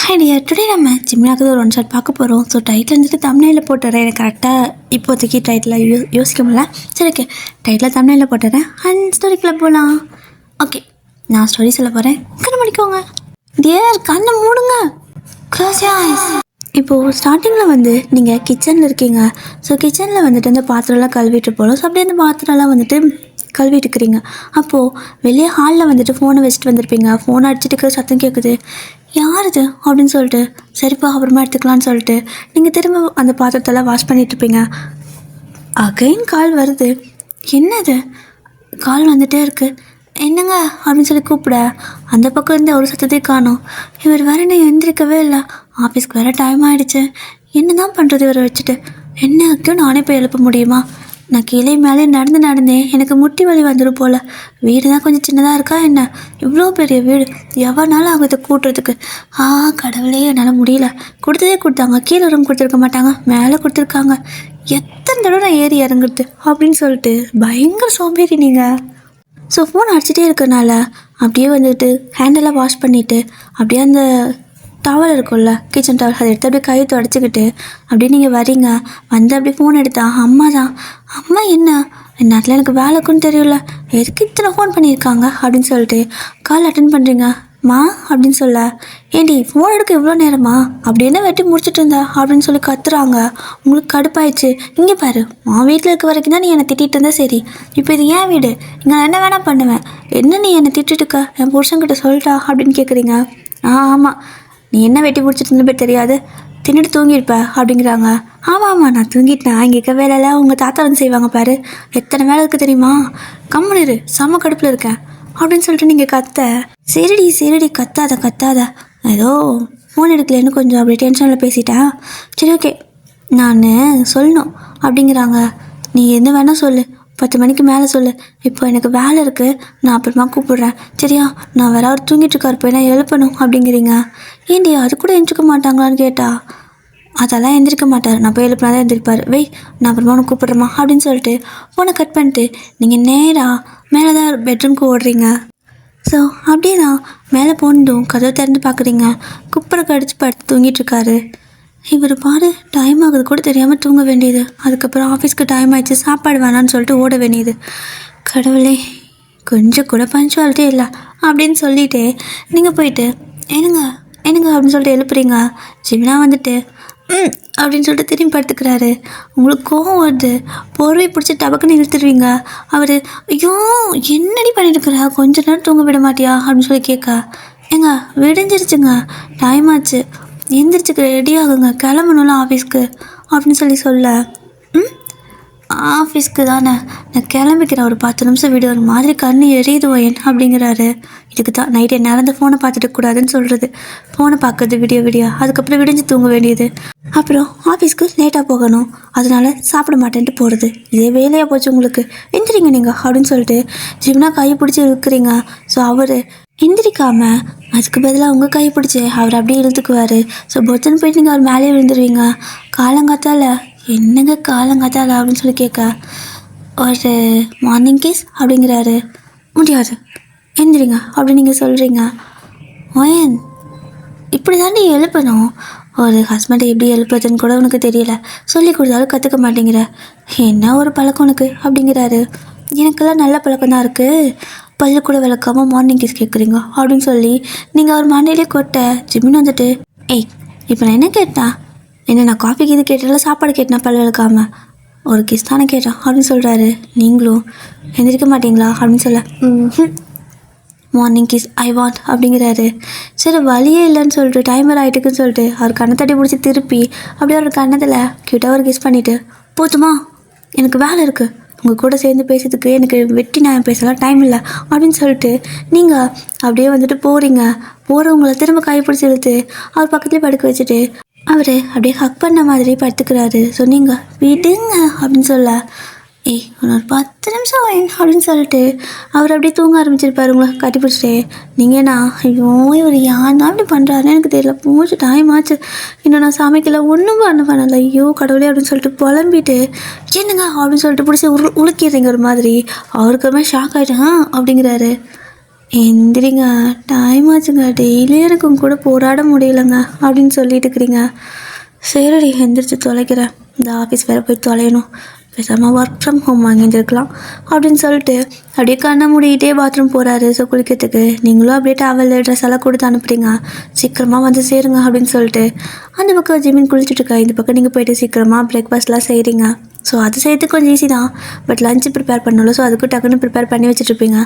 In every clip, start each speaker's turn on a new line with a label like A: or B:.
A: Hi dear, today நம்ம ஜிம்னாக்கு ஒரு one shot பார்க்க போகிறோம். ஸோ டைட்டில் வந்துட்டு தமிழில் போட்டுறேன். எனக்கு கரெக்டாக இப்போதைக்கு டைட்டில் யோசிக்க முடியல. சரி, ஓகே, டைட்டில் தமிழில் போட்டுறேன் அண்ட் ஸ்டோரிக்குள்ளே போகலாம். ஓகே, நான் ஸ்டோரி சொல்ல போகிறேன். கண்ணை முடிக்கோங்க டியர், கண்ணை மூடுங்க. இப்போது ஸ்டார்டிங்கில் வந்து நீங்கள் கிச்சனில் இருக்கீங்க. ஸோ கிச்சனில் வந்துட்டு அந்த பாத்திரம்லாம் கழுவிட்டு போகலாம். ஸோ அப்படியே அந்த பாத்திரம்லாம் வந்துட்டு கழுவிட்டு இருக்கிறீங்க. அப்போது வெளியே ஹாலில் வந்துட்டு ஃபோனை வச்சுட்டு வந்திருப்பீங்க. ஃபோனை அடிச்சுட்டு இருக்கிற சத்தம் கேட்குது. யார் இது அப்படின்னு சொல்லிட்டு, சரிப்பா அப்புறமா எடுத்துக்கலான்னு சொல்லிட்டு நீங்கள் திரும்ப அந்த பாத்திரத்தெல்லாம் வாஷ் பண்ணிகிட்ருப்பீங்க. அகைன் கால் வருது. என்னது, கால் வந்துகிட்டே இருக்குது. என்னங்க அப்படின்னு சொல்லி கூப்பிட அந்த பக்கம் இருந்து ஒரு சத்தத்தையும் காணோம். இவர் வேறு என்ன எழுந்திரிக்கவே இல்லை. ஆஃபீஸ்க்கு வேறு டைம் ஆகிடுச்சு. என்ன தான் பண்ணுறது இவரை வச்சுட்டு? என்னக்கும் நானே போய் எழுப்ப முடியுமா? நான் கீழே மேலே நடந்தேன். எனக்கு முட்டி வலி வந்துடும் போல். வீடு தான் கொஞ்சம் சின்னதாக இருக்கா என்ன? இவ்வளோ பெரிய வீடு எவ்வளோனாலும் அவங்க இதை கூட்டுறதுக்கு. கடவுளே, என்னால் முடியல. கொடுத்தாங்க. கீழே ரூம் கொடுத்துருக்க மாட்டாங்க, மேலே கொடுத்துருக்காங்க. எத்தனை தடவை நான் ஏறி இறங்குறது அப்படின்னு சொல்லிட்டு பயங்கர சோம்பேறி நீங்கள். ஸோ ஃபோன் அடிச்சுட்டே இருக்கனால அப்படியே வந்துட்டு ஹேண்டெல்லாம் வாஷ் பண்ணிவிட்டு அப்படியே அந்த டவல் இருக்கும்ல, கிச்சன் டவல், அதை எடுத்து அப்படியே கையை தொடச்சிக்கிட்டு அப்படியே நீங்கள் வரீங்க. வந்து அப்படியே ஃபோன் எடுத்தா அம்மா தான். அம்மா என்ன நேரத்தில் எனக்கு வேலைக்குன்னு தெரியல, எதுக்கு இத்தனை ஃபோன் பண்ணியிருக்காங்க அப்படின்னு சொல்லிட்டு கால் அட்டன் பண்ணுறீங்க. மா அப்படின்னு சொல்ல, ஏண்டி ஃபோன் எடுக்க இவ்வளோ நேரமா, அப்படி என்ன வெட்டி முடிச்சுட்டு இருந்தா அப்படின்னு சொல்லி கத்துறாங்க. உங்களுக்கு கடுப்பாயிடுச்சு. இங்கே பாரு, உன் வீட்டில் இருக்க வரைக்கும் தான் நீ என்னை திட்டிகிட்டு இருந்தா சரி. இப்போ இது ஏன் வீடு, இங்கே நான் என்ன வேணால் பண்ணுவேன். என்ன நீ என்னை திட்டிட்டு இருக்க, என் புருஷன்கிட்ட சொல்லிட்டா அப்படின்னு கேட்குறீங்க. ஆமாம், நீ என்ன வெட்டி பிடிச்சிட்டு இருந்தப்போ தெரியாது, தின்னுட்டு தூங்கியிருப்ப அப்படிங்கிறாங்க. ஆமாம், நான் தூங்கிட்டேன். இங்கே இருக்க வேலையில் உங்கள் தாத்தா வந்து செய்வாங்க பாரு, எத்தனை வேலை இருக்குது தெரியுமா. கம்முனிரு, செம்ம கடுப்பில் இருக்கேன் அப்படின்னு சொல்லிட்டு நீங்கள் கத்த. சரிடி கத்தாத, ஏதோ ஃபோன் எடுக்கலன்னு கொஞ்சம் அப்படி டென்ஷனில் பேசிட்டேன். சரி, ஓகே, நான் சொல்லணும் அப்படிங்கிறாங்க. நீ என்ன வேணால் சொல்லு, 10 மணிக்கு மேலே சொல்லு. இப்போ எனக்கு வேலை இருக்குது, நான் அப்புறமா கூப்பிடுறேன் சரியா. நான் வேற அவர் தூங்கிட்டு இருக்கார், போய் நான் எழுப்பணும் அப்படிங்கிறீங்க. ஏண்டி அது கூட எழுந்திரிக்க மாட்டாங்களான்னு கேட்டா, அதெல்லாம் எந்திரிக்க மாட்டார், நான் போய் எழுப்பினா தான் எந்திரிப்பார். வெய், நான் அப்புறமா உனக்கு கூப்பிட்றேம்மா அப்படின்னு சொல்லிட்டு ஃபோனை கட் பண்ணிட்டு நீங்கள் நேராக மேலே தான் பெட்ரூம்க்கு ஓடுறீங்க. ஸோ அப்படியே தான் மேலே போனதும் கதவை திறந்து பார்க்குறீங்க. குப்பரை கடிச்சு படுத்து தூங்கிட்டுருக்காரு. இவர் பாரு, டைம் ஆகுது கூட தெரியாமல் தூங்க வேண்டியது. அதுக்கப்புறம் ஆஃபீஸ்க்கு டைம் ஆகிடுச்சு, சாப்பாடு வேணான்னு சொல்லிட்டு ஓட வேண்டியது. கடவுளே, கொஞ்சம் கூட பஞ்சுவாலிட்டியே இல்லை அப்படின்னு சொல்லிவிட்டு நீங்கள் போயிட்டு என்னங்க அப்படின்னு சொல்லிட்டு எழுப்புறீங்க. ஜிம்னா வந்துட்டு அப்படின்னு சொல்லிட்டு திரும்பி படுத்துக்கிறாரு. உங்களுக்கு கோவம் வருது, போர்வை பிடிச்சி டபக்குன்னு இழுத்துருவீங்க. அவர், ஐயோ என்னடி பண்ணிட்டுருக்குறா, கொஞ்ச நேரம் தூங்க விட மாட்டியா அப்படின்னு சொல்லி கேட்க. ஏங்க விடிஞ்சிருச்சுங்க, டைம் ஆச்சு, எந்திரிச்சுக்க ரெடி ஆகுங்க, கிளம்பணும்ல ஆஃபீஸ்க்கு அப்படின்னு சொல்ல. ஆஃபீஸ்க்கு தானே, நான் கிளம்பிக்கிறேன், ஒரு 10 நிமிஷம் வீடு, ஒரு மாதிரி கண்ணு எரியுது ஒயன் அப்படிங்கிறாரு. இதுக்கு தான் நைட்டு நேரம் ஃபோனை பார்த்துட்டு கூடாதுன்னு சொல்கிறது. ஃபோனை பார்க்குறது விடிய அதுக்கப்புறம் விடிஞ்சு தூங்க வேண்டியது. அப்புறம் ஆஃபீஸ்க்கு லேட்டாக போகணும், அதனால சாப்பிட மாட்டேன்ட்டு போகிறது. இதே வேலையாக போச்சு உங்களுக்கு. எந்திரிங்க நீங்கள் அப்படின்னு சொல்லிட்டு ஜிம்னா கையை பிடிச்சி இழுக்கிறீங்க. ஸோ அவர் எந்திரிக்காமல் அதுக்கு பதிலாக உங்கள் கையை பிடிச்சி அவர் அப்படியே இழுத்துக்குவார். ஸோ பொச்சன்னு போயிட்டு நீங்கள் அவர் மேலேயே விழுந்துருவீங்க. காலங்காத்தால் என்னங்க காலங்காத்தால அப்படின்னு சொல்லி கேட்க, ஒரு மார்னிங் கேஸ் அப்படிங்கிறாரு. முடியாது, எந்திரிங்க அப்படின்னு நீங்கள் சொல்கிறீங்க. ஓயன், இப்படி தாண்டி எழுப்பணும், ஒரு ஹஸ்பண்டை எப்படி எழுப்புறதுன்னு கூட உனக்கு தெரியல, சொல்லி கொடுத்தாலும் கற்றுக்க மாட்டேங்கிற, என்ன ஒரு பழக்கம் உனக்கு அப்படிங்கிறாரு. எனக்கெல்லாம் நல்ல பழக்கம் தான் இருக்குது, பல்லு கூட விளக்காமல் மார்னிங் கேஸ் கேட்குறீங்க அப்படின்னு சொல்லி நீங்கள் அவர் மண்டையிலே கொட்ட. ஜிம்மின் வந்துட்டு, ஏய் இப்போ நான் என்ன கேட்டேன், என்ன நான் காஃபிக்கு இது கேட்டாலும் சாப்பாடு கேட்டேன், பல் விளக்காமல் ஒரு கிஸ் தானே கேட்டேன் அப்படின்னு சொல்கிறாரு. நீங்களும் எந்திரிக்க மாட்டீங்களா அப்படின்னு சொல்ல, மார்னிங் கிஸ் ஐ வாண்ட் அப்படிங்கிறாரு. சரி, வழியே இல்லைன்னு சொல்லிட்டு டைமர் ஆகிட்டுக்குன்னு சொல்லிட்டு அவர் கண்ணத்தடி பிடிச்சி திருப்பி அப்படியே ஒரு கண்ணத்தில் கியூட்டாக ஒரு கிஸ் பண்ணிவிட்டு, போதுமா எனக்கு வேலை இருக்குது, உங்கள் கூட சேர்ந்து பேசுறதுக்கு எனக்கு வெட்டி நான் பேசலாம் டைம் இல்லை அப்படின்னு சொல்லிட்டு நீங்கள் அப்படியே வந்துட்டு போகிறவங்கள திரும்ப கைப்பிடிச்சி இழுத்து அவர் பக்கத்துலேயே படுக்க வச்சுட்டு அவர் அப்படியே ஹக் பண்ண மாதிரி படுத்துக்கிறாரு. ஸோ நீங்கள் விடுங்க அப்படின்னு சொல்ல, ஏய் ஒரு 10 நிமிஷம் அப்படின்னு சொல்லிட்டு அவர் அப்படியே தூங்க ஆரம்பிச்சிருப்பாரு உங்களை கட்டி பிடிச்சிட்டு. நீங்கள்ண்ணா, ஐயோ இவர் யாருன்னா அப்படி பண்ணுறாருன்னு எனக்கு தெரியல, மூச்சு டைம் ஆச்சு, இன்னும் நான் சமைக்கல, ஒன்றும் பண்ணல, ஐயோ கடவுளே அப்படின்னு சொல்லிட்டு புலம்பிட்டு, என்னங்க அப்படின்னு சொல்லிட்டு பிடிச்சி உழுக்கிறீங்க ஒரு மாதிரி. அவருக்குமே ஷாக் ஆகிட்டேன் அப்படிங்கிறாரு. எந்திரிங்க, டைம் ஆச்சுங்க, டெய்லியும் எனக்கு உங்க கூட போராட முடியலங்க அப்படின்னு சொல்லிட்டு இருக்கிறீங்க. சரிடி, எந்திரிச்சு தொலைக்கிறேன், இந்த ஆஃபீஸ் வேறு போய் தொலையணும், பேசாமல் ஒர்க் ஃப்ரம் ஹோம் வாங்கியிருக்கலாம் அப்படின்னு சொல்லிட்டு அப்படியே கண்ணை மூடிக்கிட்டே பாத்ரூம் போகிறாரு. ஸோ குளிக்கிறதுக்கு நீங்களும் அப்படியே டவல் ட்ரெஸ் எல்லாம் கொடுத்து அனுப்புறீங்க, சீக்கிரமாக வந்து சேருங்க அப்படின்னு சொல்லிட்டு. அந்த பக்கம் ஜிமின் குளிச்சுட்ருக்கா, இந்த பக்கம் நீங்கள் போய்ட்டு சீக்கிரமாக பிரேக்ஃபாஸ்ட்லாம் செய்கிறீங்க. ஸோ அது செய்யறதுக்கு கொஞ்சம் ஈஸி தான், பட் லஞ்சு ப்ரிப்பேர் பண்ணணும். ஸோ அதுக்கும் டக்குன்னு ப்ரிப்பேர் பண்ணி வச்சுட்ருப்பீங்க.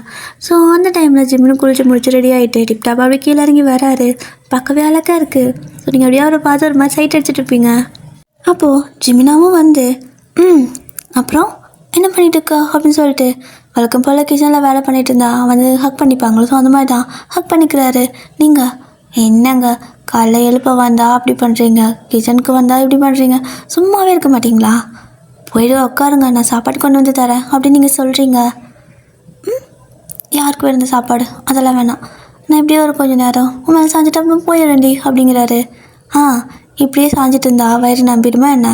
A: ஸோ அந்த டைமில் ஜிம்முன்னு குளிச்சு முடிச்சு ரெடி ஆகிட்டு டிப்டாப் அப்படியே கீழே இறங்கி வராரு. பார்க்கவே அழகாக இருக்குது. ஸோ நீங்கள் அப்படியே அவரை பார்த்து ஒரு மாதிரி சைட் அடிச்சுட்ருப்பீங்க. அப்போது ஜிமினாவும் வந்து அப்புறம் என்ன பண்ணிட்டு இருக்கா அப்படின்னு சொல்லிட்டு வழக்கம் போல் கிச்சனில் வேலை பண்ணிட்டு இருந்தா வந்து ஹக் பண்ணிப்பாங்களோ, ஸோ அந்த மாதிரி தான் ஹக் பண்ணிக்கிறாரு. நீங்கள் என்னங்க காலைல எழுப்ப வந்தால் அப்படி பண்ணுறீங்க, கிச்சனுக்கு வந்தால் இப்படி பண்ணுறீங்க, சும்மாவே இருக்க மாட்டிங்களா, போய்ட்டு உட்காருங்க, நான் சாப்பாடு கொண்டு வந்து தரேன் அப்படின்னு நீங்கள் சொல்கிறீங்க. யாருக்கு வேணும் சாப்பாடு, அதெல்லாம் வேணாம், நான் இப்படியே ஒரு கொஞ்சம் நேரம் உன் மேலே சாஞ்சிட்டு அப்புறம் போயிடறேன்டி அப்படிங்கிறாரு. இப்படியே சாஞ்சிட்டு இருந்தா வயிறு நம்பிடுமா என்ன,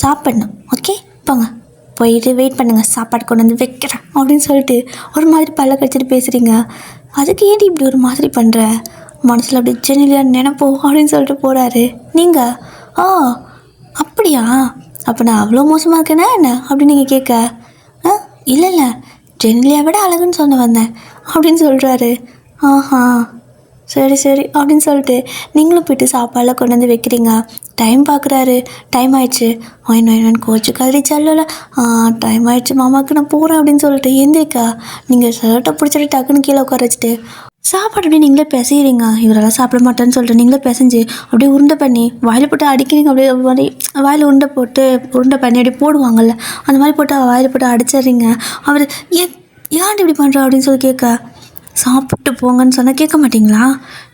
A: சாப்பிடணும், ஓகே போங்க, போயிட்டு வெயிட் பண்ணுங்கள், சாப்பாடு கொண்டு வந்து வைக்கிறேன் அப்படின்னு சொல்லிட்டு ஒரு மாதிரி பல்ல கடிச்சிட்டு பேசுகிறீங்க. அதுக்கு ஏன்டி இப்படி ஒரு மாதிரி பண்ணுற, மனசில் அப்படி ஜெனிலியாக நினைப்போம் அப்படின்னு சொல்லிட்டு போகிறாரு. நீங்கள் அப்படியா, அப்போ நான் அவ்வளோ மோசமாக இருக்கேன்னா என்ன அப்படின்னு நீங்கள் கேட்க, இல்லை ஜெனிலியா விட அழகுன்னு சொன்ன வந்தேன் அப்படின்னு சொல்கிறாரு. சரி சரி அப்படின்னு சொல்லிட்டு நீங்களும் போய்ட்டு சாப்பாடெலாம் கொண்டு வந்து வைக்கிறீங்க. டைம் பார்க்குறாரு, டைம் ஆயிடுச்சு, ஒயின் கோச்சு கதறி சொல்லல, டைம் ஆயிடுச்சு மாமாவுக்கு நான் போகிறேன் அப்படின்னு சொல்லிட்டு எந்திரிக்கா. நீங்கள் ஷர்ட்டை பிடிச்சிட்டு டக்குன்னு கீழே உட்கார வச்சுட்டு சாப்பாடு அப்படியே நீங்களே பிசைகிறீங்க. இவரெல்லாம் சாப்பிட மாட்டேன்னு சொல்லிட்டு நீங்களே பிசைஞ்சு அப்படியே உருண்டை பண்ணி வாயில் போட்டு அடிக்கிறீங்க. அப்படியே மாதிரி வாயில் உருண்டை பண்ணி அப்படியே போடுவாங்கள்ல, அந்த மாதிரி போட்டு வாயில் போட்டு அடிச்சிடுறீங்க. அவர் ஏன் இப்படி பண்ணுறா அப்படின்னு சொல்லி கேட்க, சாப்பிட்டு போங்கன்னு சொன்னால் கேட்க மாட்டிங்களா,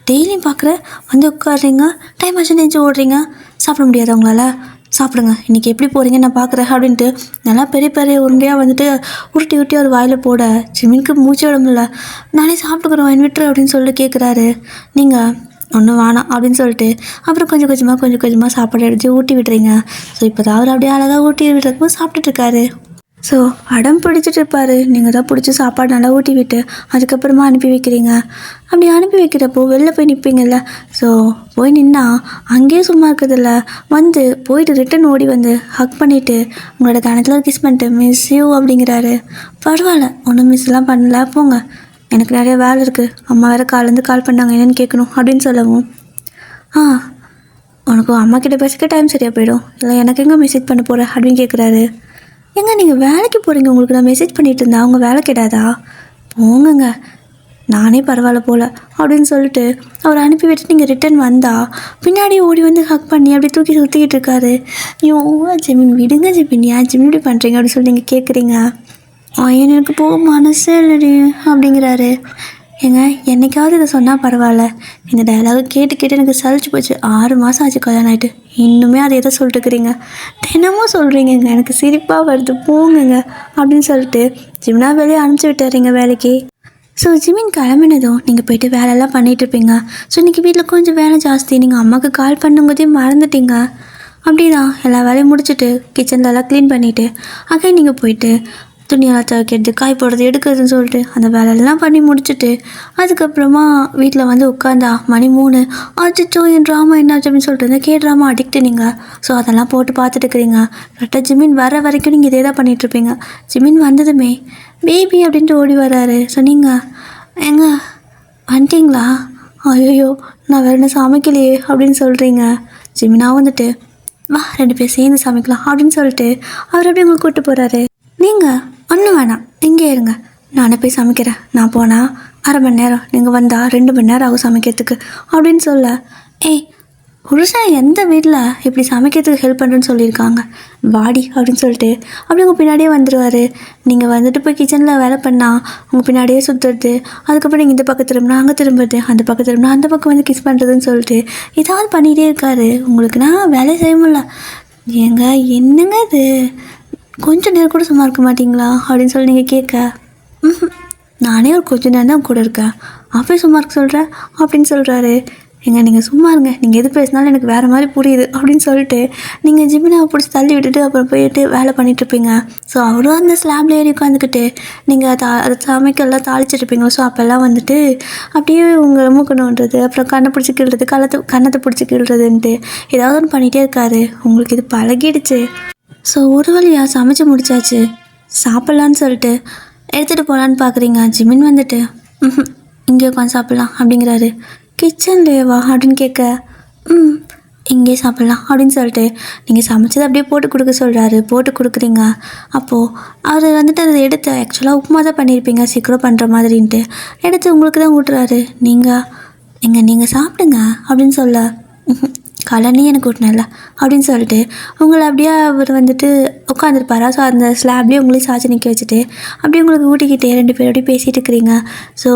A: டெய்லியும் பார்க்குற வந்து உட்காடுறீங்க, டைம் ஆச்சு நெஞ்சு ஓடுறீங்க, சாப்பிட முடியாது உங்களால், சாப்பிடுங்க, இன்றைக்கி எப்படி போகிறீங்க நான் பார்க்குறேன் அப்படின்ட்டு நல்லா பெரிய பெரிய உருண்டையாக வந்துட்டு உருட்டி அவர் வாயில் போட ஜிமினுக்கு மூச்சு விட முடியல. நானே சாப்பிட்டுக்கிறேன் வாயின் விட்டுரு அப்படின்னு சொல்லிட்டு கேட்குறாரு. நீங்கள் ஒன்றும் வேணாம் அப்படின்னு சொல்லிட்டு அப்புறம் கொஞ்சம் கொஞ்சமாக சாப்பாடு எடுத்து ஊட்டி விடுறீங்க. ஸோ இப்போ தான் அவர் அப்படியே அழகாக ஊட்டி விடுறதுக்கு சாப்பிட்டுட்ருக்காரு. ஸோ அடம் பிடிச்சிட்டு இருப்பார். நீங்கள் தான் பிடிச்சி சாப்பாடு நல்லா ஊட்டி விட்டு அதுக்கப்புறமா அனுப்பி வைக்கிறீங்க. அப்படி அனுப்பி வைக்கிறப்போ வெளில போய் நிற்பீங்கள்ல, ஸோ போய் நின்னா அங்கேயே சும்மா இருக்கிறதில்ல, வந்து போயிட்டு ரிட்டன் ஓடி வந்து ஹக் பண்ணிவிட்டு உங்களோட கணத்தில் கிஸ் பண்ணிட்டு மிஸ் யூ அப்படிங்கிறாரு. பரவாயில்ல, ஒன்றும் மிஸ்லாம் பண்ணல, போங்க, எனக்கு நிறைய வேலை இருக்குது, அம்மா வேறு காலேருந்து கால் பண்ணாங்க என்னென்னு கேட்கணும் அப்படின்னு சொல்லவும், உனக்கு அம்மா கிட்ட பேசிக்க டைம் சரியாக போயிடும், இல்லை எனக்கு எங்கே மெசேஜ் பண்ண போகிற அப்படின்னு கேட்குறாரு. ஏங்க நீங்கள் வேலைக்கு போகிறீங்க, உங்களுக்கு நான் மெசேஜ் பண்ணிகிட்டு இருந்தேன், அவங்க வேலை கேட்டாதா, போங்கங்க, நானே பரவாயில்ல போல் அப்படின்னு சொல்லிட்டு அவர் அனுப்பி விட்டு நீங்கள் ரிட்டன் வந்தால் பின்னாடி ஓடி வந்து ஹக் பண்ணி அப்படி தூக்கி சுற்றிக்கிட்டு இருக்காரு. ஐயோ ஜெமின் விடுங்க ஜெமின், ஏன் ஜெமின் இப்படி பண்ணுறீங்க அப்படின்னு சொல்லி நீங்கள் கேட்குறீங்க. எனக்கு போக மனசே இல்லடி அப்படிங்கிறாரு. ஏங்க என்னைக்காவது இதை சொன்னால் பரவாயில்ல, இந்த டயலாக கேட்டு எனக்கு சலிச்சு போச்சு, 6 மாதம் ஆச்சு கல்யாணம் ஆகிட்டு, இன்னுமே அதை எதை சொல்லிட்டுக்கிறீங்க, தினமும் சொல்கிறீங்கங்க, எனக்கு சிரிப்பாக வருது, போங்கங்க அப்படின்னு சொல்லிட்டு ஜிமினா வெளியே அனுப்பிச்சி விட்டுறீங்க வேலைக்கு. ஸோ ஜிமின் கிளம்பினதும் நீங்கள் போய்ட்டு வேலையெல்லாம் பண்ணிகிட்ருப்பீங்க. ஸோ இன்றைக்கி வீட்டில் கொஞ்சம் வேலை ஜாஸ்தி, நீங்கள் அம்மாவுக்கு கால் பண்ணும்போதே மறந்துட்டீங்க. அப்படி தான் எல்லா வேலையும் முடிச்சுட்டு கிச்சன்லலாம் க்ளீன் பண்ணிவிட்டு அங்கே நீங்கள் போயிட்டு துணியெல்லாம் துவைக்கிறது, காய் போடுறது, எடுக்கிறதுன்னு சொல்லிட்டு அந்த வேலையெல்லாம் பண்ணி முடிச்சுட்டு அதுக்கப்புறமா வீட்டில் வந்து உட்காந்தா மணி 3. அச்சோ என் ட்ராமா என்னாச்சு அப்படின்னு சொல்லிட்டு இருந்தால் ட்ராமா அடிக்ட்டு நீங்கள். ஸோ அதெல்லாம் போட்டு பார்த்துட்டு இருக்கிறீங்க. கரெக்டாக ஜிமின் வர வரைக்கும் நீங்கள் இதே தான் பண்ணிகிட்ருப்பீங்க. ஜிமின் வந்ததுமே பேபி அப்படின்ட்டு ஓடி வராரு. ஸோ நீங்கள் எங்க வந்துட்டிங்களா, ஐயோ நான் வேறு என்ன சமைக்கலையே அப்படின்னு சொல்கிறீங்க. ஜிமினா வந்துட்டு வா 2 பேர் சேர்ந்து சமைக்கலாம் அப்படின்னு சொல்லிட்டு அவர் அப்படியே உங்களுக்கு கூப்பிட்டு போகிறாரு. நீங்கள் ஒன்றும் வேணாம், இங்கே இருங்க, நானே போய் சமைக்கிறேன், நான் போனால் 1/2 மணி நேரம், நீங்கள் வந்தால் 2 மணி நேரம் ஆகும் சமைக்கிறதுக்கு அப்படின்னு சொல்ல, புருஷன் எந்த வீட்டில் இப்படி சமைக்கிறதுக்கு ஹெல்ப் பண்ணுறேன்னு சொல்லியிருக்காங்க, வாடி அப்படின்னு சொல்லிட்டு அப்படி உங்கள் பின்னாடியே வந்துடுவார். நீங்கள் வந்துட்டு போய் கிச்சனில் வேலை பண்ணால் உங்கள் பின்னாடியே சுற்றுறது, அதுக்கப்புறம் நீங்கள் இந்த பக்கம் திரும்பினா அங்கே திரும்புறது, அந்த பக்கம் திரும்பினா அந்த பக்கம் வந்து கிஸ் பண்ணுறதுன்னு சொல்லிட்டு ஏதாவது பண்ணிகிட்டே இருக்காரு. உங்களுக்கு நான் வேலையை செய்ய முடியல. ஏங்க என்னங்க இது, கொஞ்சம் நேரம் கூட சும்மா இருக்க மாட்டிங்களா அப்படின்னு சொல்லி நீங்கள் கேட்க, நானே ஒரு கொஞ்சம் நேரம் தான் கூட இருக்கேன், அப்போ சும்மா இருக்க சொல்கிறேன் அப்படின்னு சொல்கிறாரு. நீங்கள் சும்மா இருங்க, நீங்கள் எது பேசினாலும் எனக்கு வேறு மாதிரி புரியுது அப்படின்னு சொல்லிட்டு நீங்கள் ஜிமினாவை பிடிச்சி தள்ளி விட்டுட்டு அப்புறம் போயிட்டு வேலை பண்ணிகிட்ருப்பீங்க. ஸோ அவரும் அந்த ஸ்லாப்ல ஏறி உட்காந்துக்கிட்டு நீங்கள் அதை சமைக்கலாம் தாளிச்சிட்ருப்பீங்க. ஸோ அப்போல்லாம் வந்துட்டு அப்படியே உங்கள் மூக்கணுன்றது, அப்புறம் கண்ணை பிடிச்சி கிள்றது, கண்ணத்தை பிடிச்சி கிள்றதுன்ட்டு ஏதாவது ஒன்று பண்ணிகிட்டே இருக்காரு. உங்களுக்கு இது பழகிடுச்சு. ஸோ ஒரு வழியாக சமைச்சு முடிச்சாச்சு, சாப்பிட்லான்னு சொல்லிட்டு எடுத்துகிட்டு போகலான்னு பார்க்குறீங்க. ஜிமின் வந்துட்டு இங்கே உட்காந்து சாப்பிட்லாம் அப்படிங்கிறாரு. கிச்சன்லேயே வா அப்படின்னு கேட்க இங்கே சாப்பிட்லாம் அப்படின்னு சொல்லிட்டு நீங்கள் சமைச்சதை அப்படியே போட்டு கொடுக்க சொல்கிறாரு. போட்டு கொடுக்குறீங்க. அப்போது அவர் வந்துட்டு அதை எடுத்து ஆக்சுவலாக உப்புமா தான் பண்ணியிருப்பீங்க சீக்கிரம் பண்ணுற மாதிரின்ட்டு எடுத்து உங்களுக்கு தான் ஊட்டுறாரு. நீங்கள் சாப்பிடுங்க அப்படின்னு சொல்ல கலனி எனக்கு ஊட்டினல அப்படின்னு சொல்லிட்டு உங்களை அப்படியே அவர் வந்துட்டு உட்காந்துருப்பாரா. ஸோ அந்த ஸ்லாப்லேயே உங்களையும் சாய்ச்சி நிற்க வச்சுட்டு அப்படியே உங்களுக்கு ஊட்டிக்கிட்டே 2 பேரும் அப்படியே பேசிகிட்டு இருக்கிறீங்க. ஸோ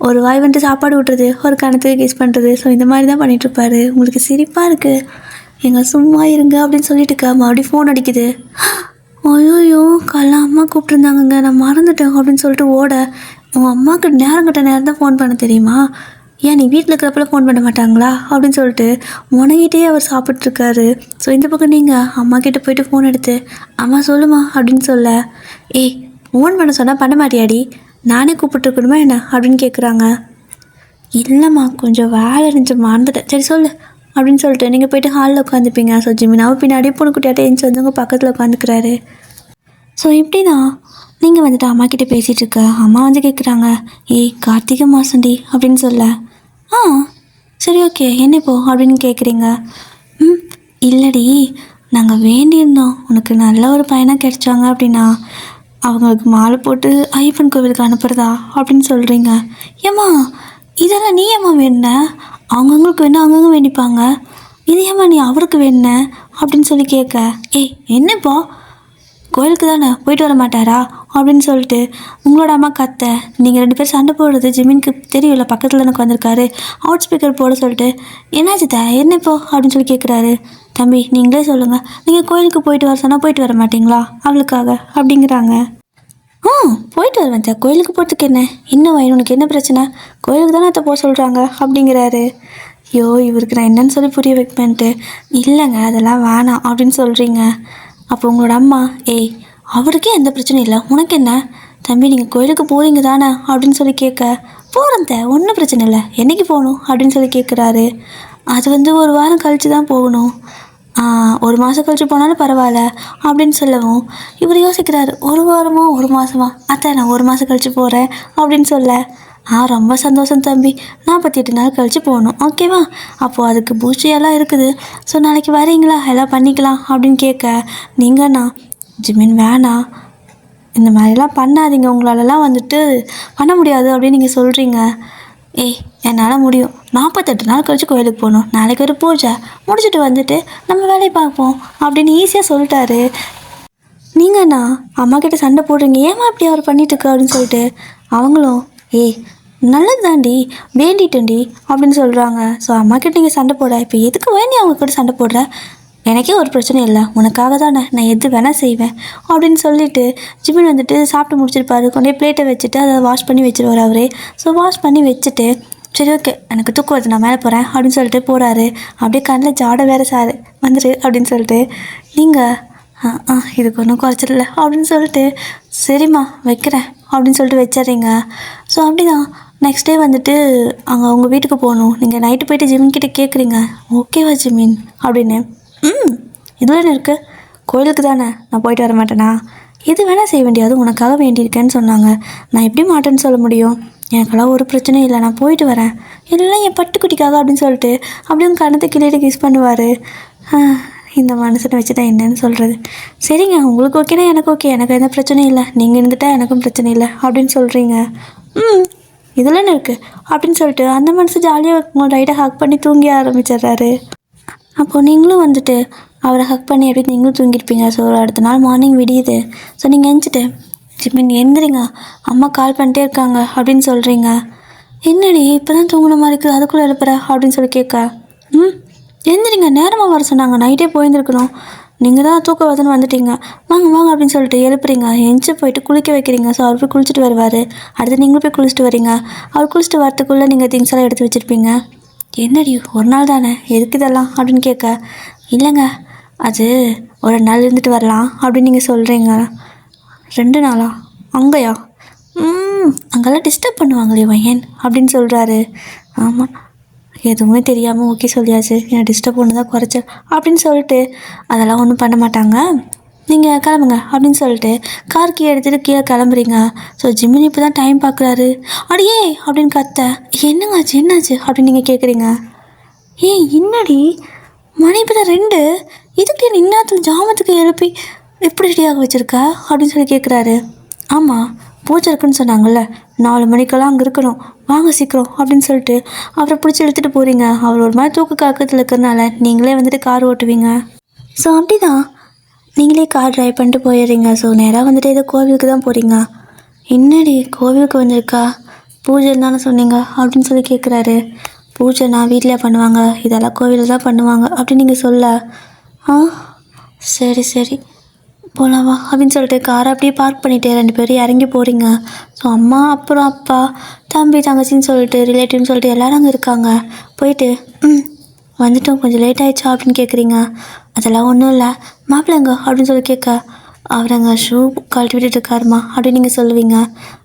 A: ஒரு வாய் வந்துட்டு சாப்பாடு ஊட்டுறது, ஒரு கணத்துக்கு கிஸ் பண்ணுறது. ஸோ இந்த மாதிரி தான் பண்ணிகிட்ருப்பாரு. உங்களுக்கு சிரிப்பாக இருக்குது. எங்கள் சும்மா இருங்க அப்படின்னு சொல்லிட்டு இருக்கா. மறுபடியும் ஃபோன் அடிக்குது. ஐயோயோ கல்லா அம்மா கூப்பிட்ருந்தாங்கங்க, நான் மறந்துட்டேன் அப்படின்னு சொல்லிட்டு ஓட, உங்கள் அம்மாவுக்கு நேரம் தான் ஃபோன் பண்ண தெரியுமா? ஏன் நீ வீட்டில் இருக்கிறப்பல ஃபோன் பண்ண மாட்டாங்களா அப்படின்னு சொல்லிட்டு முனகிட்டே அவர் சாப்பிட்ருக்காரு. ஸோ இந்த பக்கம் நீங்கள் அம்மா கிட்டே போயிட்டு ஃபோன் எடுத்து அம்மா சொல்லுமா அப்படின்னு சொல்ல, ஏய் ஃபோன் பண்ண சொன்னால் பண்ண மாட்டியாடி, நானே கூப்பிட்டுருக்கணுமா என்ன அப்படின்னு கேட்குறாங்க. இல்லைம்மா கொஞ்சம் வேலை இருந்துச்சு மறந்துட்டேன், சரி சொல்லு அப்படின்னு சொல்லிட்டு நீங்கள் போய்ட்டு ஹாலில் உட்காந்துப்பீங்க. ஸோ ஜிமினாவும் பின்னாடியே பொண்ணுக்குட்டியாட்டே எழுந்துச்சு வந்து உங்கள் பக்கத்தில் உட்காந்துக்கிறாரு. ஸோ இப்படி தான் நீங்கள் வந்துட்டு அம்மா கிட்டே பேசிகிட்டு இருக்க. அம்மா வந்து கேட்குறாங்க, ஏய் கார்த்திகை மாதண்டி அப்படின்னு சொல்ல, சரி ஓகே என்ன இப்போ அப்படின்னு கேட்குறீங்க. இல்லடி நாங்கள் வேண்டியிருந்தோம் உனக்கு நல்ல ஒரு பையனாக கிடைச்சாங்க அப்படின்னா அவங்களுக்கு மாலை போட்டு ஐயப்பன் கோவிலுக்கு அனுப்புகிறதா அப்படின்னு சொல்கிறீங்க. ஏம்மா இதெல்லாம் நீ ஏம்மா வேணுன, அவங்கவுங்களுக்கு வேணும் அவங்கவுங்க வேண்டிப்பாங்க, இது ஏம்மா நீ அவருக்கு வேணுன அப்படின்னு சொல்லி கேட்க, ஏய் என்னப்பா கோயிலுக்கு தானே போயிட்டு வர மாட்டாரா அப்படின்னு சொல்லிட்டு உங்களோட அம்மா கத்த, நீங்கள் 2 பேர் சண்டை போடுறது ஜிமினுக்கு தெரியல, பக்கத்தில் எனக்கு வந்திருக்காரு, அவுட் ஸ்பீக்கர் போட சொல்லிட்டு என்னாச்சு என்ன இப்போ அப்படின்னு சொல்லி கேட்குறாரு. தம்பி நீங்களே சொல்லுங்கள், நீங்கள் கோயிலுக்கு போயிட்டு வர சொன்னால் போயிட்டு வர மாட்டிங்களா அவளுக்காக அப்படிங்கிறாங்க. போயிட்டு வருவேன் சார், கோயிலுக்கு போகிறதுக்கு என்ன வயது உனக்கு என்ன பிரச்சனை, கோயிலுக்கு தானே அத்தை போக சொல்கிறாங்க அப்படிங்கிறாரு. ஐயோ இவருக்கு நான் என்னன்னு சொல்லி புரிய வைப்பேன்ட்டு, இல்லைங்க அதெல்லாம் வேணாம் அப்படின்னு சொல்கிறீங்க. அப்போ உங்களோட அம்மா, ஏய் அவருக்கே எந்த பிரச்சனையும் இல்லை உனக்கு என்ன, தம்பி நீங்கள் கோயிலுக்கு போகிறீங்க தானே அப்படின்னு சொல்லி கேட்க, போகிறேன் ஒன்றும் பிரச்சனை இல்லை, என்றைக்கு போகணும் அப்படின்னு சொல்லி கேட்குறாரு. அது வந்து 1 வாரம் கழித்து தான் போகணும். 1 மாதம் கழித்து போனாலும் பரவாயில்ல அப்படின்னு சொல்லவும் இவர் யோசிக்கிறாரு. 1 வாரமோ 1 மாதமா, அத்தை நான் 1 மாதம் கழித்து போகிறேன் அப்படின்னு சொல்ல, ரொம்ப சந்தோஷம் தம்பி, 48 நாள் கழித்து போகணும் ஓகேவா, அப்போது அதுக்கு பூச்சியெல்லாம் இருக்குது, ஸோ நாளைக்கு வரீங்களா எல்லாம் பண்ணிக்கலாம் அப்படின்னு கேட்க, நீங்கண்ணா ஜிமின் வேணாம் இந்த மாதிரிலாம் பண்ணாதீங்க, உங்களாலலாம் வந்துட்டு பண்ண முடியாது அப்படின்னு நீங்கள் சொல்கிறீங்க. ஏய் என்னால் முடியும், 48 நாள் கழித்து கோயிலுக்கு போகணும், நாளைக்கு ஒரு பூஜை முடிச்சுட்டு வந்துட்டு நம்ம வேலையை பார்ப்போம் அப்படின்னு ஈஸியாக சொல்லிட்டாரு. நீங்கண்ணா அம்மா கிட்ட சண்டை போடுறீங்க, ஏமா இப்படி அவர் பண்ணிட்டுருக்க அப்படின்னு சொல்லிட்டு அவங்களும், ஏய் நல்லது தாண்டி வேண்டிட்டேன்டி அப்படின்னு சொல்கிறாங்க. ஸோ அம்மா கிட்ட நீங்கள் சண்டை போட, இப்போ எதுக்கு வேண்டி அவங்க கூட சண்டை போடுற, எனக்கே ஒரு பிரச்சனையும் இல்லை, உனக்காக தானே நான் எது வேணால் செய்வேன் அப்படின்னு சொல்லிவிட்டு ஜிமின் வந்துட்டு சாப்பிட்டு முடிச்சிருப்பாரு. கொண்டே பிளேட்டை வச்சுட்டு அதை வாஷ் பண்ணி வச்சுருவார் அவரே. ஸோ வாஷ் பண்ணி வச்சுட்டு சரி ஓகே எனக்கு தூக்கம் வருது நான் மேலே போகிறேன் அப்படின்னு சொல்லிட்டு போகிறாரு. அப்படியே கண்ணில் ஜாடை வேறு சாரு வந்துரு அப்படின்னு சொல்லிட்டு நீங்கள் இதுக்கு ஒன்றும் குறைச்சிடல அப்படின்னு சொல்லிட்டு சரிம்மா வைக்கிறேன் அப்படின்னு சொல்லிட்டு வச்சிட்றீங்க. ஸோ அப்படி தான் நெக்ஸ்ட் டே வந்துட்டு அங்கே அவங்க வீட்டுக்கு போகணும். நீங்கள் நைட்டு போய்ட்டு ஜிமின் கிட்டே கேட்குறீங்க, ஓகேவா ஜிமின் அப்படின்னு. இதில் என்ன இருக்குது, கோயிலுக்கு தானே நான் போயிட்டு வர மாட்டேனா, எது வேணால் செய்ய வேண்டியது உனக்காக வேண்டியிருக்கேன்னு சொன்னாங்க, நான் எப்படி மாட்டேன்னு சொல்ல முடியும், எனக்கெல்லாம் ஒரு பிரச்சனையும் இல்லை, நான் போயிட்டு வரேன், எல்லாம் என் பட்டுக்குட்டிக்காக அப்படின்னு சொல்லிட்டு அப்படியே கணத்தை கிளியிட்டு கிஸ் பண்ணுவார். இந்த மனுஷனை வச்சு தான் என்னன்னு சொல்கிறது, சரிங்க உங்களுக்கு ஓகேனா எனக்கு ஓகே, எனக்கு எந்த பிரச்சனையும் இல்லை, நீங்கள் இருந்துட்டால் எனக்கும் பிரச்சனை இல்லை அப்படின்னு சொல்கிறீங்க. இதில் என்ன இருக்குது அப்படின்னு சொல்லிட்டு அந்த மனுஷன் ஜாலியாக உங்களை ரைட்டாக ஹக் பண்ணி தூங்கி ஆரம்பிச்சிடுறாரு. அப்போது நீங்களும் வந்துட்டு அவரை ஹக் பண்ணி எப்படி நீங்களும் தூங்கியிருப்பீங்க. ஸோ அடுத்த நாள் மார்னிங் விடியுது. ஸோ நீங்கள் எழுந்துட்டு ஜிமின் எந்திரிங்க அம்மா கால் பண்ணிட்டே இருக்காங்க அப்படின்னு சொல்கிறீங்க. என்னடி இப்போ தான் தூங்கின மாதிரி இருக்குது அதுக்குள்ளே எழுப்புற அப்படின்னு சொல்லி கேட்க, எந்திரிங்க நேரமாக வர சொன்னாங்க, நைட்டே போயிருந்துருக்கணும், நீங்கள் தான் தூக்கம் வருதுன்னு வந்துட்டீங்க, வாங்க வாங்க அப்படின்னு சொல்லிட்டு எழுப்புறீங்க. எஞ்சி போயிட்டு குளிக்க வைக்கிறீங்க. ஸோ அவர் போய் குளிச்சுட்டு வருவார். அடுத்து நீங்களும் போய் குளிச்சுட்டு வரீங்க. அவர் குளிச்சுட்டு வரத்துக்குள்ளே நீங்கள் திங்ஸ் எல்லாம் எடுத்து வச்சுருப்பீங்க. என்னடி ஒரு நாள் தானே எதுக்கு இதெல்லாம் அப்படின்னு கேட்க, இல்லைங்க அது ஒரு நாள் இருந்துட்டு வரலாம் அப்படின்னு நீங்கள் சொல்கிறீங்க. 2 நாளா? அங்கேயா? அங்கெல்லாம் டிஸ்டர்ப் பண்ணுவாங்களே பையன் அப்படின்னு சொல்கிறாரு. ஆமாம், எதுவுமே தெரியாமல் ஓகே சொல்லியாச்சு, என்னை டிஸ்டர்ப் பண்ணு தான் குறைச்ச அப்படின்னு சொல்லிட்டு, அதெல்லாம் ஒன்றும் பண்ண மாட்டாங்க, நீங்கள் கிளம்புங்க அப்படின்னு சொல்லிட்டு கார் கீ எடுத்துகிட்டு கீழே கிளம்புறீங்க. ஸோ ஜிம்மினி இப்போ தான் டைம் பார்க்குறாரு. அடியே அப்படின்னு கத்த, என்னங்காச்சு என்னாச்சு அப்படின்னு நீங்கள் கேட்குறீங்க. ஏய் என்னடி மணி இப்போ தான் 2, இதுக்கு என்ன இந்நேரத்தில் ஜாமத்துக்கு எழுப்பி எப்படி ரெடியாக வச்சுருக்க அப்படின்னு சொல்லி கேட்குறாரு. ஆமாம், பூஜை இருக்குன்னு சொன்னாங்கல்ல, 4 மணிக்கெல்லாம் அங்கே இருக்கணும், வாங்க சீக்கிரம் அப்படின்னு சொல்லிட்டு அவரை பிடிச்சி இழுத்துட்டு போகிறீங்க. அவர் ஒரு மாதிரி தூக்க காக்கத்தில் இருக்கிறனால நீங்களே வந்துட்டு கார் ஓட்டுவீங்க. ஸோ அப்படி தான் நீங்களே கார் ட்ரைவ் பண்ணிட்டு போயிடுறீங்க. ஸோ நேராக வந்துட்டு ஏதோ கோவிலுக்கு தான் போகிறீங்க. என்னடி கோவிலுக்கு வந்திருக்கா, பூஜைன்னு தானே சொன்னீங்க அப்படின்னு சொல்லி கேட்குறாரு. பூஜை நான் வீட்டில் பண்ணுவாங்க, இதெல்லாம் கோவிலில் தான் பண்ணுவாங்க அப்படின்னு நீங்கள் சொல்ல, ஆ சரி சரி போகலாமா அப்படின்னு சொல்லிட்டு காரை அப்படியே பார்க் பண்ணிவிட்டு 2 பேரும் இறங்கி போகிறீங்க. ஸோ அம்மா அப்புறம் அப்பா தம்பி தங்கச்சின்னு சொல்லிட்டு ரிலேட்டிவ்னு சொல்லிட்டு எல்லோரும் அங்கே இருக்காங்க. போயிட்டு வந்துட்டோம், கொஞ்சம் லேட் ஆகிடுச்சா அப்படின்னு கேட்குறீங்க. அதெல்லாம் ஒன்றும் இல்லை, மாப்பிள்ளைங்க அப்படின்னு சொல்லி கேட்க, அவர் அங்கே ஷூ கழட்டி விட்டுட்டு இருக்காருமா அப்படின்னு நீங்கள் சொல்லுவீங்க.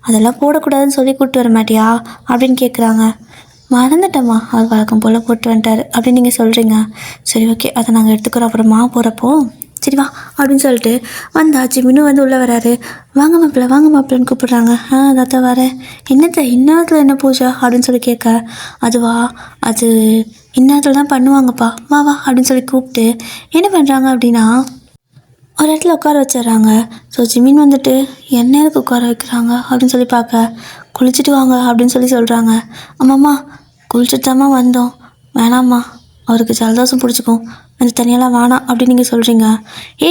A: அதெல்லாம் போடக்கூடாதுன்னு சொல்லி கூப்பிட்டு வர மாட்டியா அப்படின்னு கேட்குறாங்க. மறந்துட்டேம்மா, அது வழக்கம் போல் போட்டு வந்துட்டார் அப்படின்னு நீங்கள் சொல்கிறீங்க. சரி ஓகே, அதை நாங்கள் எடுத்துக்கிறோம், அப்புறமா போகிறப்போ சரி வா அப்படின்னு சொல்லிட்டு வந்தாச்சு. மின்னு வந்து உள்ளே வராரு. வாங்க மாப்பிள்ளைன்னு கூப்பிட்றாங்க. அதான் வரேன். என்னத்த இந்நேரத்தில் என்ன பூஜை அப்படின்னு சொல்லி கேட்க, அதுவா அது இந்நேரத்தில் தான் பண்ணுவாங்கப்பா, வா வா அப்படின்னு சொல்லி கூப்பிட்டு என்ன பண்ணுறாங்க அப்படின்னா ஒரு இடத்துல உட்கார வச்சிட்றாங்க. ஸோ ஜிமின் வந்துட்டு என்ன எதுக்கு உட்கார வைக்கிறாங்க அப்படின்னு சொல்லி பார்க்க, குளிச்சுட்டு வாங்க அப்படின்னு சொல்லி சொல்கிறாங்க. ஆமாம்மா குளிச்சுட்டு தாம்மா வந்தோம், வேணாம்மா அவருக்கு ஜலதோஷம் பிடிச்சிக்கும், அந்த தனியெல்லாம் வேணாம் அப்படின்னு நீங்கள் சொல்கிறீங்க.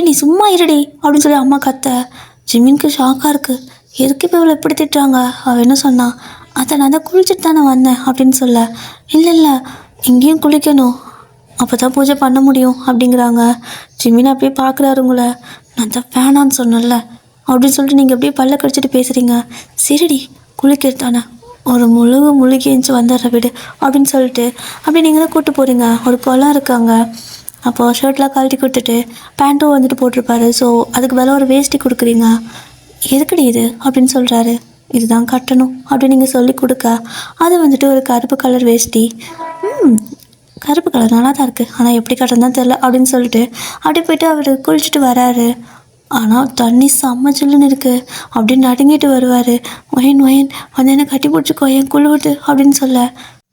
A: நீ சும்மா இருடி அப்படின்னு சொல்லி அம்மா கத்த. ஜிமினுக்கு ஷாக்காக இருக்குது, எதுக்கு இப்போ இவ்வளோ எப்படி திட்டுறாங்க, அவள் என்ன சொன்னான், அதை நான் தான் குளிச்சுட்டு தானே வந்தேன் அப்படின்னு சொல்ல, இல்லை இங்கேயும் குளிக்கணும், அப்போ தான் பூஜை பண்ண முடியும் அப்படிங்கிறாங்க. ஜிமின் அப்படியே பார்க்குறாரு உங்களை. நான் தான் வேணான்னு சொன்னேன்ல அப்படின்னு சொல்லிட்டு நீங்கள் அப்படியே பல்ல கடிச்சிட்டு பேசுகிறீங்க. சரிடி குளிக்கிறது தானே, ஒரு முழுகி எழுந்து வந்துடுற வீடு அப்படின்னு சொல்லிட்டு அப்படி நீங்கள் தான் கூப்பிட்டு போகிறீங்க. ஒரு குளம் இருக்காங்க. அப்போது ஷர்ட்லாம் கழட்டி கொடுத்துட்டு பேண்ட்டும் வந்துட்டு போட்டிருப்பாரு. ஸோ அதுக்கு மேலே ஒரு வேஷ்டி கொடுக்குறீங்க. எதுக்குடி இது அப்படின்னு சொல்கிறாரு. இதுதான் கட்டணும் அப்படின்னு நீங்கள் சொல்லி கொடுக்க, அது வந்துட்டு ஒரு கருப்பு கலர் வேஷ்டி. கருப்பு கலர் நல்லா தான் இருக்குது, ஆனால் எப்படி கட்டுறதுதான் தெரில அப்படின்னு சொல்லிட்டு அப்படியே போய்ட்டு அவர் குளிச்சுட்டு வராரு. ஆனால் தண்ணி செம்ம சில்லுன்னு இருக்குது அப்படின்னு நடுங்கிட்டு வருவார். ஒயன் வந்து என்ன கட்டி பிடிச்சிக்கோ என் குளிவுது அப்படின்னு சொல்ல,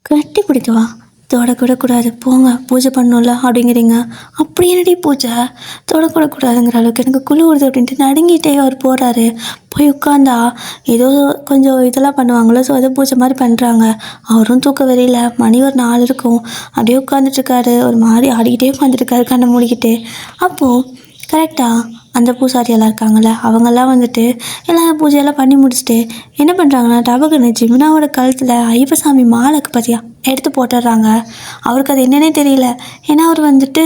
A: கட்டி பிடிக்கவா, தொடக்கூடக்கூடாது போங்க பூஜை பண்ணணும்ல அப்படிங்கிறீங்க. அப்படி என்னடி பூஜை, தொடக்கூடக்கூடாதுங்கிற அளவுக்கு எனக்கு குழு வருது அப்படின்ட்டு நடுங்கிட்டே அவர் போகிறாரு. போய் உட்காந்தா ஏதோ கொஞ்சம் இதெல்லாம் பண்ணுவாங்களோ, ஸோ அதை பூஜை மாதிரி பண்ணுறாங்க. அவரும் தூக்க வெறியில மணி ஒரு 4 இருக்கும். அப்படியே உட்காந்துட்ருக்காரு, ஒரு மாதிரி ஆடிக்கிட்டே உட்காந்துருக்காரு கண்ணை மூடிக்கிட்டு. அப்போது கரெக்டாக அந்த பூசாரியெல்லாம் இருக்காங்கள்ல, அவங்கெல்லாம் வந்துட்டு எல்லாம் பூஜையெல்லாம் பண்ணி முடிச்சுட்டு என்ன பண்ணுறாங்கன்னா, டபக்குன்னு ஜிமினாவோட கழுத்தில் ஐயப்பசாமி மாலைக்கு பார்த்தியா எடுத்து போட்டுடுறாங்க. அவருக்கு அது என்னன்னே தெரியல. ஏன்னா அவர் வந்துட்டு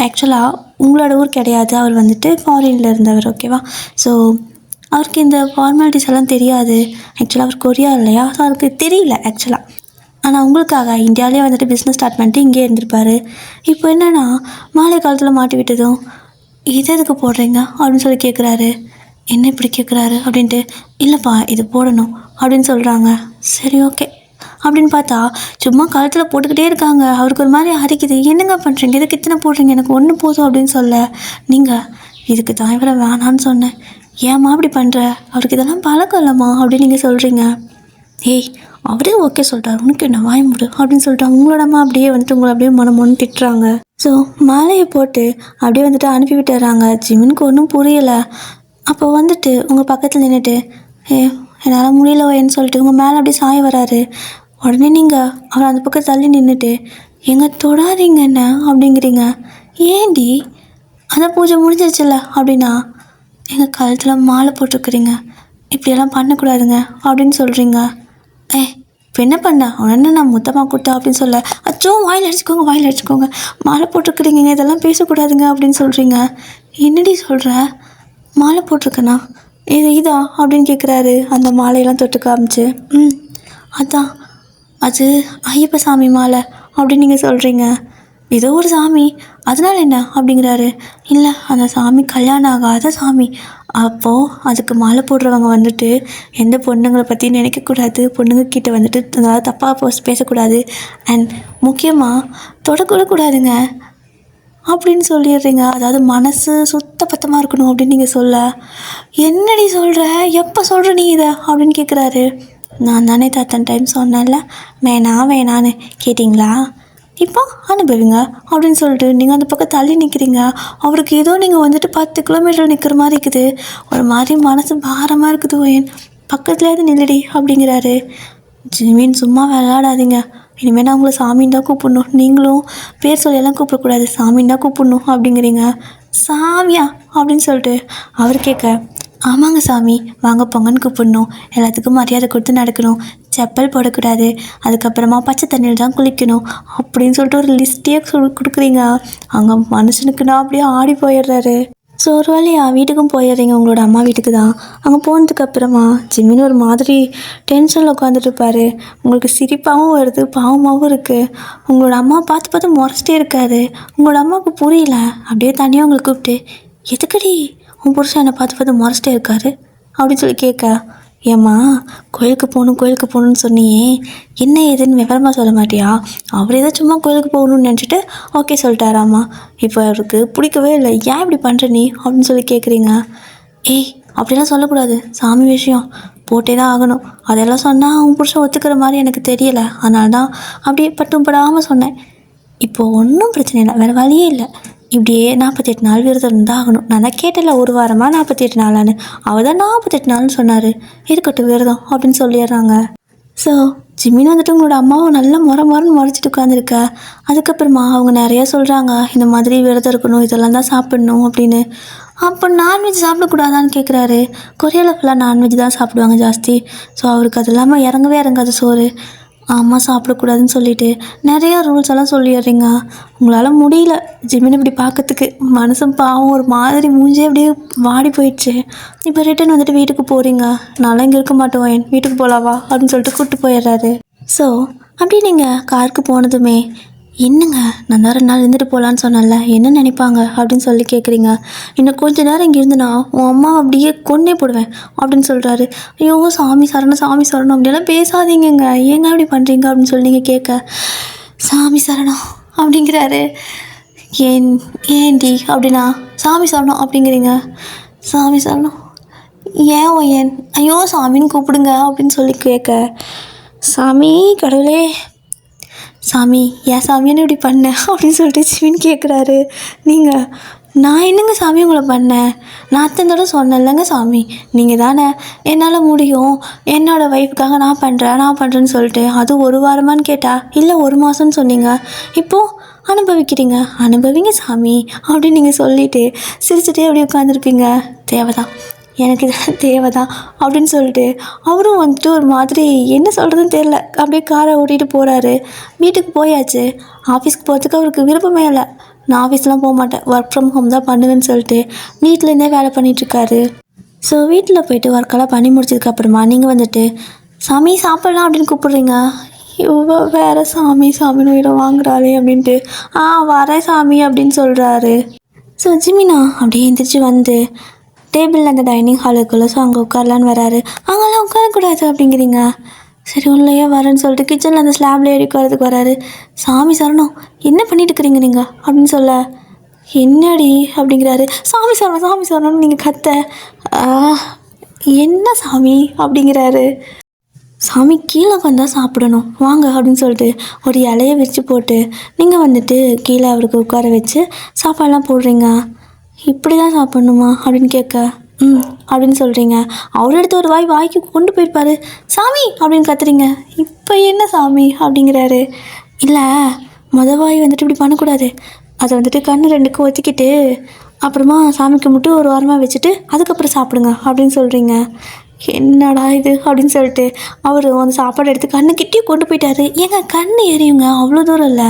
A: ஆக்சுவலாக உங்களோட ஊர் கிடையாது, அவர் வந்துட்டு ஃபாரினில் இருந்தவர், ஓகேவா. ஸோ அவருக்கு இந்த ஃபார்மாலிட்டிஸ் எல்லாம் தெரியாது. ஆக்சுவலாக அவர் கொரியா இல்லையா, ஸோ அவருக்கு தெரியல ஆக்சுவலாக. ஆனால் உங்களுக்காக இந்தியாவிலே வந்துட்டு பிஸ்னஸ் ஸ்டார்ட் பண்ணிட்டு இங்கே இருந்திருப்பார். இப்போ என்னென்னா மாலை காலத்தில் மாட்டி விட்டதும் இது எதுக்கு போடுறீங்க அப்படின்னு சொல்லி கேட்குறாரு. என்ன இப்படி கேட்குறாரு அப்படின்ட்டு, இல்லைப்பா இது போடணும் அப்படின்னு சொல்கிறாங்க. சரி ஓகே அப்படின்னு பார்த்தா சும்மா கழுத்தில் போட்டுக்கிட்டே இருக்காங்க. அவருக்கு ஒரு மாதிரி அரிக்குது. என்னங்க பண்ணுறீங்க, இதுக்கு இத்தனை போடுறீங்க, எனக்கு ஒன்று போதும் அப்படின்னு சொல்ல, நீங்கள் இதுக்கு தான் இவரை வேணான்னு சொன்னேன், ஏம்மா அப்படி பண்ணுற, அவருக்கு இதெல்லாம் பழக்கம் இல்லைம்மா அப்படின்னு நீங்கள் சொல்கிறீங்க. ஏய் அவரே ஓகே சொல்கிறார், உனக்கு என்ன வாய் முடு அப்படின்னு சொல்லிட்டு உங்களோடம்மா அப்படியே வந்துட்டு உங்களை அப்படியே மனமொன்னு திட்டுறாங்க. ஸோ மாலையை போட்டு அப்படியே வந்துட்டு அனுப்பி விட்டுறாங்க. ஜிமினுக்கு ஒன்றும் புரியலை. அப்போ வந்துட்டு உங்கள் பக்கத்தில் நின்றுட்டு என்னால் முடியலன்னு சொல்லிட்டு உங்கள் மேலே அப்படியே சாய வராரு. உடனே நீங்கள் அவரை அந்த பக்கம் தள்ளி நின்றுட்டு எங்கே தொடாதீங்க என்ன அப்படிங்கிறீங்க. ஏண்டி அந்த பூஜை முடிஞ்சிருச்சுல்ல அப்படின்னா, எங்கள் கழுத்தில் மாலை போட்டிருக்குறீங்க, இப்படியெல்லாம் பண்ணக்கூடாதுங்க அப்படின்னு சொல்கிறீங்க. இப்போ என்ன பண்ண உடனே நான் மொத்தமாக கொடுத்தா அப்படின்னு சொல்ல, அச்சோ வாயில் அடிச்சுக்கோங்க மாலை போட்டிருக்குறீங்க, இதெல்லாம் பேசக்கூடாதுங்க அப்படின்னு சொல்கிறீங்க. என்னடி சொல்கிற, மாலை போட்டிருக்கேண்ணா, இதா அப்படின்னு கேட்குறாரு. அந்த மாலையெல்லாம் தொட்டு காமிச்சு, அதான் அது ஐயப்பசாமி மாலை அப்படின்னு நீங்கள் சொல்கிறீங்க. ஏதோ ஒரு சாமி, அதனால என்ன அப்படிங்கிறாரு. இல்லை, அந்த சாமி கல்யாணம் ஆகாத சாமி. அப்போது அதுக்கு மாலை போடுறவங்க வந்துட்டு எந்த பொண்ணுங்களை பற்றி நினைக்கக்கூடாது, பொண்ணுங்கக்கிட்ட வந்துட்டு அதாவது தப்பாக பேசக்கூடாது, அண்ட் முக்கியமாக தொடக்கூடாதுங்க அப்படின்னு சொல்லிடுறீங்க. அதாவது மனசு சுத்த பத்தமாக இருக்கணும் அப்படின்னு நீங்கள் சொல்ல, என்னடி சொல்கிற, எப்போ சொல்கிற நீ இதை அப்படின்னு கேட்குறாரு. நான் தானே அத்தனை டைம் சொன்னேன்ல வேணான்னு, கேட்டிங்களா? இப்போ அனுபவிங்க அப்படின்னு சொல்லிட்டு நீங்கள் அந்த பக்கம் தள்ளி நிற்கிறீங்க. அவருக்கு ஏதோ நீங்கள் வந்துட்டு 10 கிலோமீட்டர் நிற்கிற மாதிரி இருக்குது. ஒரு மாதிரி மனசு பாரமாக இருக்குது. ஓயன் பக்கத்துலேயாவது நில்லடி அப்படிங்கிறாரு. ஜிமின் சும்மா விளையாடாதீங்க, இனிமேல் நான் உங்களை சாமின்னு தான் கூப்பிடணும், நீங்களும் பேர் சொல்லியெல்லாம் கூப்பிடக்கூடாது, சாமின்னு தான் கூப்பிடணும் அப்படிங்கிறீங்க. சாமியா அப்படின்னு சொல்லிட்டு அவர் கேட்க, ஆமாங்க சாமி, வாங்க போங்கன்னு கூப்பிடணும், எல்லாத்துக்கும் மரியாதை கொடுத்து நடக்கணும், செப்பல் போடக்கூடாது, அதுக்கப்புறமா பச்சை தண்ணியில் தான் குளிக்கணும் அப்படின்னு சொல்லிட்டு ஒரு லிஸ்ட்டே கொடுக்குறீங்க. அங்கே மனுஷனுக்குன்னா அப்படியே ஆடி போயிடுறாரு. ஸோ ஒரு வழியா வீட்டுக்கும் போயிடுறீங்க, உங்களோட அம்மா வீட்டுக்கு தான். அங்கே போனதுக்கப்புறமா ஜிம்மின்னு ஒரு மாதிரி டென்ஷனில் உட்காந்துட்டு இருப்பார். உங்களுக்கு சிரிப்பாகவும் வருது, பாவமாகவும் இருக்குது. உங்களோட அம்மா பார்த்து முறைச்சிட்டே இருக்காரு. உங்களோட அம்மாவுக்கு புரியல. அப்படியே தனியாக உங்களை கூப்பிட்டு, எதுக்கடி உன் புருஷன் என்னை பார்த்து முறைச்சிட்டே இருக்காரு அப்படின்னு சொல்லி கேட்க, ஏம்மா கோயிலுக்கு போகணுன்னு சொன்னியே, என்ன ஏதுன்னு விவரமாக சொல்ல மாட்டியா? அவர் ஏதோ சும்மா கோயிலுக்கு போகணும்னு நினச்சிட்டு ஓகே சொல்லிட்டாராம்மா, இப்போ அவருக்கு பிடிக்கவே இல்லை, ஏன் இப்படி பண்ணுற நீ அப்படின்னு சொல்லி கேட்குறீங்க. ஏய், அப்படிலாம் சொல்லக்கூடாது, சாமி விஷயம் போட்டே தான் ஆகணும், அதெல்லாம் சொன்னால் அவன் புருஷன் ஒத்துக்கிற மாதிரி எனக்கு தெரியலை, அதனால தான் அப்படியே பட்டும் படாமல் சொன்னேன். இப்போது ஒன்றும் பிரச்சனை இல்லை, வேறு வழியே இல்லை, இப்படியே 48 நாள் விரதம் இருந்தால் ஆகணும். நான் தான் கேட்டல, ஒரு வாரமாக 48 நாளான்னு, அவள் தான் 48 நாள்னு சொன்னார், இருக்கட்டும் விரதம் அப்படின்னு சொல்லிடுறாங்க. ஸோ ஜிம்மின்னு வந்துட்டு உங்களோட அம்மாவை நல்லா முறைன்னு முறைச்சிட்டு உட்காந்துருக்க. அதுக்கப்புறமா அவங்க நிறையா சொல்கிறாங்க, இந்த மாதிரி விரதம் இருக்கணும், இதெல்லாம் தான் சாப்பிடணும் அப்படின்னு. அப்போ நான்வெஜ் சாப்பிடக்கூடாதான்னு கேட்குறாரு. கொரியாவில் ஃபுல்லாக நான்வெஜ் தான் சாப்பிடுவாங்க ஜாஸ்தி. ஸோ அவருக்கு அது இல்லாமல் இறங்கவே இறங்காது சோறு. ஆமாம், சாப்பிடக்கூடாதுன்னு சொல்லிட்டு நிறையா ரூல்ஸ் எல்லாம் சொல்லிடுறீங்க. உங்களால் முடியல ஜிம்மின்னு இப்படி பார்க்கறதுக்கு. மனசும் பாவம் ஒரு மாதிரி மூஞ்சி அப்படியே வாடி போயிடுச்சு. இப்போ ரிட்டன் வந்துட்டு வீட்டுக்கு போகிறீங்க. நான்லாம் இங்கே இருக்க மாட்டோம், என் வீட்டுக்கு போகலாவா அப்படின்னு சொல்லிட்டு கூப்பிட்டு போயிடுறாரு. ஸோ அப்படி நீங்கள் காருக்கு போனதுமே, என்னங்க நான் தான் 2 நாள் இருந்துட்டு போகலான்னு சொன்னேன்ல, என்ன நினைப்பாங்க அப்படின்னு சொல்லி கேட்குறீங்க. இன்னும் கொஞ்சம் நேரம் இங்கே இருந்துனா உன் அம்மா அப்படியே கொன்னே போடுவேன் அப்படின்னு சொல்கிறாரு. ஐயோ சாமி சரணம் அப்படியெல்லாம் பேசாதீங்கங்க, ஏங்க அப்படி பண்ணுறீங்க அப்படின்னு சொல்லி நீங்கள் கேட்க, சாமி சரணம் அப்படிங்கிறாரு. ஏன்டி அப்படின்னா சாமி சரணம் அப்படிங்கிறீங்க. சாமி சரணம் ஏன் ஐயோ சாமின்னு கூப்பிடுங்க அப்படின்னு சொல்லி கேட்க, சாமி கடவுளே, சாமி ஏன் சாமியானு இப்படி பண்ணேன் அப்படின்னு சொல்லிட்டு சிவின் கேட்குறாரு. நீங்கள், நான் என்னங்க சாமி உங்களை பண்ணேன்? நான் அத்தனை தடவை சொன்னேன்லங்க சாமி, நீங்கள் தானே என்னால் முடியும், என்னோடய ஒய்ஃபுக்காக நான் பண்ணுறேன்னு சொல்லிட்டு, அது ஒரு வாரமானு கேட்டால் இல்லை 1 மாதம்னு சொன்னீங்க, இப்போது அனுபவிங்க சாமி அப்படின்னு நீங்கள் சொல்லிவிட்டு சிரிச்சுட்டே அப்படி உட்காந்துருப்பீங்க. தேவைதான், எனக்கு இதெல்லாம் தேவைதான் அப்படின்னு சொல்லிட்டு அவரும் வந்துட்டு ஒரு மாதிரி என்ன சொல்கிறதுன்னு தெரில, அப்படியே காரை ஓட்டிகிட்டு போகிறாரு. வீட்டுக்கு போயாச்சு. ஆஃபீஸ்க்கு போகிறதுக்கு அவருக்கு விருப்பமே இல்லை. நான் ஆஃபீஸ்லாம் போக மாட்டேன், ஒர்க் ஃப்ரம் ஹோம் தான் பண்ணுவேன்னு சொல்லிட்டு வீட்டிலேருந்தே வேலை பண்ணிகிட்ருக்காரு. ஸோ வீட்டில் போய்ட்டு ஒர்க்கெல்லாம் பண்ணி முடிச்சதுக்கப்புறமா நீங்கள் வந்துட்டு சாமி சாப்பிட்லாம் அப்படின்னு கூப்பிட்றீங்க. இவ்வளோ வேறு சாமின்னு உயிரை வாங்குறாளே அப்படின்ட்டு வரேன் சாமி அப்படின்னு சொல்கிறாரு. ஸோ ஜிமினா அப்படியே எழுந்திரிச்சு வந்து டேபிளில் அந்த டைனிங் ஹாலுக்குள்ளே, ஸோ அங்கே உட்காரலான்னு வராரு. அங்கெல்லாம் உட்காரக்கூடாது அப்படிங்கிறீங்க. சரி உள்ளேயே வரேன்னு சொல்லிட்டு கிச்சனில் அந்த ஸ்லாப்ல ஏறி உட்காரதுக்கு வராரு. சாமி சரணம் என்ன பண்ணிட்டு இருக்கிறீங்க நீங்கள் அப்படின்னு சொல்ல, என்னடி அப்படிங்கிறாரு. சாமி சரணம்னு நீங்கள் கத்த, என்ன சாமி அப்படிங்கிறாரு. சாமி கீழே வந்தால் சாப்பிடணும் வாங்க அப்படின்னு சொல்லிட்டு ஒரு இலையை விரித்து போட்டு நீங்கள் வந்துட்டு கீழே அவருக்கு உட்கார வச்சு சாப்பாடெலாம் போடுறீங்க. இப்படி தான் சாப்பிட்ணுமா அப்படின்னு கேட்க, அப்படின்னு சொல்கிறீங்க. அவர் எடுத்து ஒரு வாய்க்கு கொண்டு போயிருப்பார். சாமி அப்படின்னு கத்துறீங்க. இப்போ என்ன சாமி அப்படிங்கிறாரு. இல்லை, வாய் வந்துட்டு இப்படி பண்ணக்கூடாது, அதை வந்துட்டு கண்ணு 2க்கும் ஒத்திக்கிட்டு அப்புறமா சாமிக்கு மட்டும் ஒரு வாரமாக வச்சுட்டு அதுக்கப்புறம் சாப்பிடுங்க அப்படின்னு சொல்கிறீங்க. என்னடா இது அப்படின்னு சொல்லிட்டு அவர் அந்த சாப்பாடு எடுத்து கண்ணுக்கிட்டே கொண்டு போயிட்டாரு. ஏங்க கண் எரியுங்க, அவ்வளோ தூரம் இல்லை,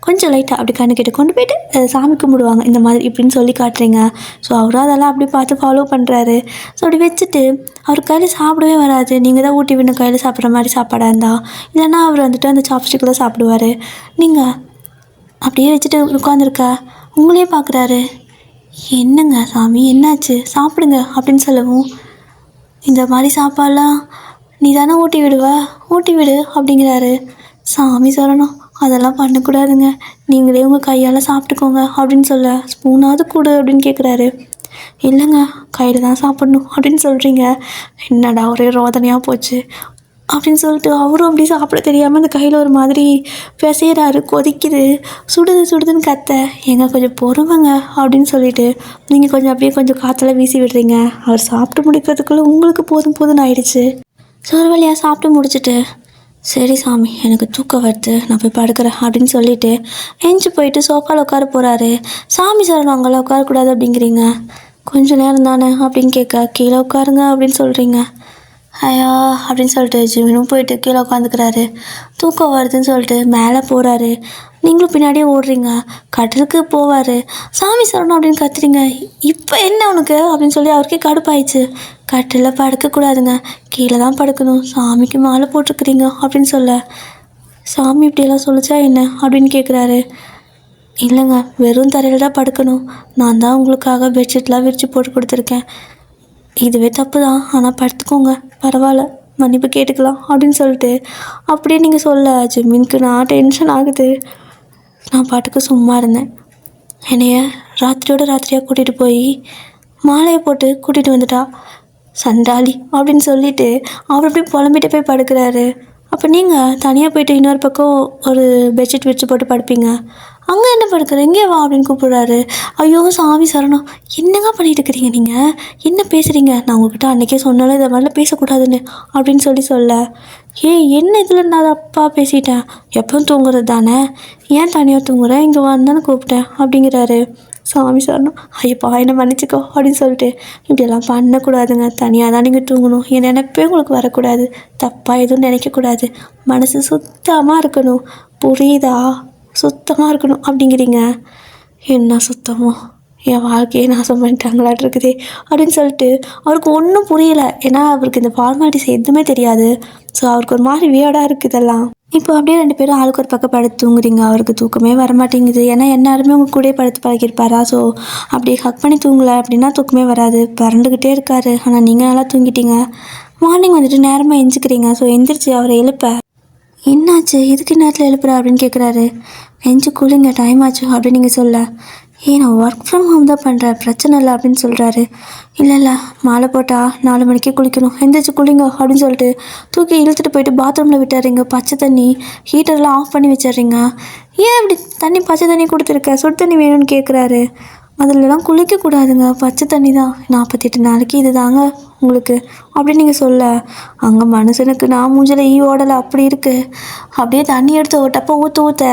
A: கொஞ்சம் லைட்டாக அப்படி கண்ணுக்கிட்ட கொண்டு போயிட்டு சாமி கும்பிடுவாங்க இந்த மாதிரி இப்படின்னு சொல்லி காட்டுறீங்க. ஸோ அவரும் அதெல்லாம் அப்படி பார்த்து ஃபாலோ பண்ணுறாரு. ஸோ அப்படி வச்சுட்டு அவர் கையில் சாப்பிடவே வராது. நீங்கள் தான் ஊட்டி விடணும் கையில் சாப்பிட்ற மாதிரி சாப்பாடாக இருந்தால், இல்லைன்னா அவர் வந்துட்டு அந்த சாப்ஸ்டிக்கில் தான் சாப்பிடுவார். நீங்கள் அப்படியே வச்சுட்டு உட்காந்துருக்க உங்களையே பார்க்குறாரு. என்னங்க சாமி என்னாச்சு சாப்பிடுங்க அப்படின்னு சொல்லவும், இந்த மாதிரி சாப்பாடெலாம் நீ தானே ஊட்டி விடுவ, ஊட்டி விடு அப்படிங்கிறாரு. சாமி சொல்லணும் அதெல்லாம் பண்ணக்கூடாதுங்க, நீங்களே உங்கள் கையால் சாப்பிட்டுக்கோங்க அப்படின்னு சொல்ல, ஸ்பூனாவது கொடு அப்படின்னு கேட்குறாரு. இல்லைங்க கையில் தான் சாப்பிட்ணும் அப்படின்னு சொல்கிறீங்க, என்னடா ஒரே ரோதனையாக போச்சு அப்படின்னு சொல்லிட்டு அவரும் அப்படி சாப்பிட தெரியாமல் அந்த கையில் ஒரு மாதிரி பிசையிறாரு. கொதிக்குது, சுடுது சுடுதுன்னு கத்த, ஏங்க கொஞ்சம் பொறுமைங்க அப்படின்னு சொல்லிட்டு நீங்கள் கொஞ்சம் அப்படியே கொஞ்சம் காற்றுல வீசி விடுறீங்க. அவர் சாப்பிட்டு முடிக்கிறதுக்குள்ளே உங்களுக்கு போதும் போதும்னு ஆயிடுச்சு. ஸோ ஒரு வழியாக சாப்பிட்டு முடிச்சுட்டு, சரி சாமி எனக்கு தூக்கம் வருது நான் போய் படுக்கிறேன் அப்படின்னு சொல்லிட்டு எஞ்சி போயிட்டு சோஃபாவில் உட்கார போகிறாரு. சாமி சார் அங்கெல்லாம் உட்காரக்கூடாது அப்படிங்கிறீங்க. கொஞ்சம் நேரம் தானே அப்படின்னு கேட்க, கீழே உட்காருங்க அப்படின்னு சொல்கிறீங்க. ஐயா அப்படின்னு சொல்லிட்டு ஜிமினும் போயிட்டு கீழே உட்காந்துக்கிறாரு. தூக்கம் வருதுன்னு சொல்லிட்டு மேலே போகிறாரு. நீங்களும் பின்னாடியே ஓடுறீங்க. கடலுக்கு போவார். சாமி சரணம் அப்படின்னு கத்துறீங்க. இப்போ என்ன உனக்கு அப்படின்னு சொல்லி அவருக்கே கடுப்பாயிடுச்சு. கட்டில் படுக்கக்கூடாதுங்க, கீழே தான் படுக்கணும், சாமிக்கு மாலை போட்டிருக்குறீங்க அப்படின்னு சொல்ல, சாமி இப்படியெல்லாம் சொல்லிச்சா என்ன அப்படின்னு கேட்குறாரு. இல்லைங்க வெறும் தரையில் தான் படுக்கணும், நான் தான் உங்களுக்காக பெட்ஷீட்லாம் விரித்து போட்டு கொடுத்துருக்கேன், இதுவே தப்பு தான், ஆனால் படுத்துக்கோங்க பரவாயில்ல மன்னிப்பு கேட்டுக்கலாம் அப்படின்னு சொல்லிட்டு அப்படியே நீங்கள் சொல்ல, ஜிம்மினுக்கு நான் டென்ஷன் ஆகுது. நான் பாட்டுக்கு சும்மா இருந்தேன். என்னைய ராத்திரியோட ராத்திரியாக கூட்டிகிட்டு போய் மாலையை போட்டு கூட்டிகிட்டு வந்துட்டா சண்டாளி அப்படின்னு சொல்லிட்டு அவர் அப்படியே புலம்பிட்டு போய் படுக்கிறாரு. அப்போ நீங்கள் தனியாக போயிட்டு இன்னொரு பக்கம் ஒரு பெட்ஷீட் விரிச்சு போட்டு படுப்பீங்க. அங்கே என்ன படுக்கிற, இங்கே வா அப்படின்னு கூப்பிடுறாரு. ஐயோ சாமி சரணம், என்னங்க பண்ணிட்டு இருக்கிறீங்க நீங்கள், என்ன பேசுகிறீங்க, நான் உங்ககிட்ட அன்றைக்கே சொன்னாலும் இதை மாதிரிலாம் பேசக்கூடாதுன்னு அப்படின்னு சொல்ல, என்ன இதில் நான் அப்பா பேசிட்டேன், எப்பவும் தூங்குறது தானே, ஏன் தனியாக தூங்குறேன், இங்கே வந்தானு கூப்பிட்டேன் அப்படிங்கிறாரு. சாமி சரணம், ஐயப்பா என்னை மன்னிச்சிக்கோ அப்படின்னு சொல்லிட்டு, இப்படியெல்லாம் பண்ணக்கூடாதுங்க, தனியாக தான் நீங்கள் தூங்கணும், என் நினைப்பே உங்களுக்கு வரக்கூடாது, தப்பாக எதுவும் நினைக்கக்கூடாது, மனசு சுத்தமாக இருக்கணும், புரியுதா, சுத்தமாக இருக்கணும் அப்படிங்கிறீங்க. என்ன சுத்தமோ, என் வாழ்க்கையை நாசம் பண்ணிட்டாங்களாட்டு இருக்குதே அப்படின்னு சொல்லிட்டு அவருக்கு ஒன்றும் புரியலை. ஏன்னா அவருக்கு இந்த ஃபார்மாலிட்டிஸ் எதுவுமே தெரியாது. ஸோ அவருக்கு ஒரு மாதிரி வியர்டாக இருக்குது இதெல்லாம். இப்போ அப்படியே 2 பேரும் ஆளுக்கு ஒரு பக்கம் படுத்து தூங்குறீங்க. அவருக்கு தூக்கமே வரமாட்டேங்குது. ஏன்னா எல்லாருமே உங்கள் கூட படுத்து பழகிருப்பாரா. ஸோ அப்படி ஹக் பண்ணி தூங்கலை அப்படின்னா தூக்கமே வராது. பறந்துக்கிட்டே இருக்காரு. ஆனால் நீங்கள் நல்லா தூங்கிட்டீங்க. மார்னிங் வந்துட்டு நேரமாக எந்திரிக்கிறீங்க. ஸோ எந்திரிச்சு அவரை எழுப்ப, என்னாச்சு எதுக்கு நேரத்தில் எழுப்புற அப்படின்னு கேட்குறாரு. எஞ்சி கூலிங்க டைம் ஆச்சு அப்படின்னு நீங்கள் சொல்ல, நான் ஒர்க் ஃப்ரம் ஹோம் தான் பண்ணுறேன், பிரச்சனை இல்லை அப்படின்னு சொல்கிறாரு. இல்லை மாலை போட்டால் 4 மணிக்கே குளிக்கணும், எந்திரிச்சு குளிங்க அப்படின்னு சொல்லிட்டு தூக்கி இழுத்துட்டு போயிட்டு பாத்ரூமில் விட்டுறீங்க. பச்சை தண்ணி ஹீட்டர்லாம் ஆஃப் பண்ணி வச்சிடுறீங்க. ஏன் இப்படி தண்ணி பச்சை தண்ணி கொடுத்துருக்க, சுடு தண்ணி வேணும்னு கேட்குறாரு. அதிலலாம் குளிக்கக்கூடாதுங்க, பச்சை தண்ணி தான், 48 நாளைக்கு இது தாங்க உங்களுக்கு அப்படின்னு நீங்கள் சொல்ல, அங்கே மனுஷனுக்கு நான் மூஞ்சில் ஓடலை அப்படி இருக்குது. அப்படியே தண்ணி எடுத்து ஓட்டப்போ ஊற்ற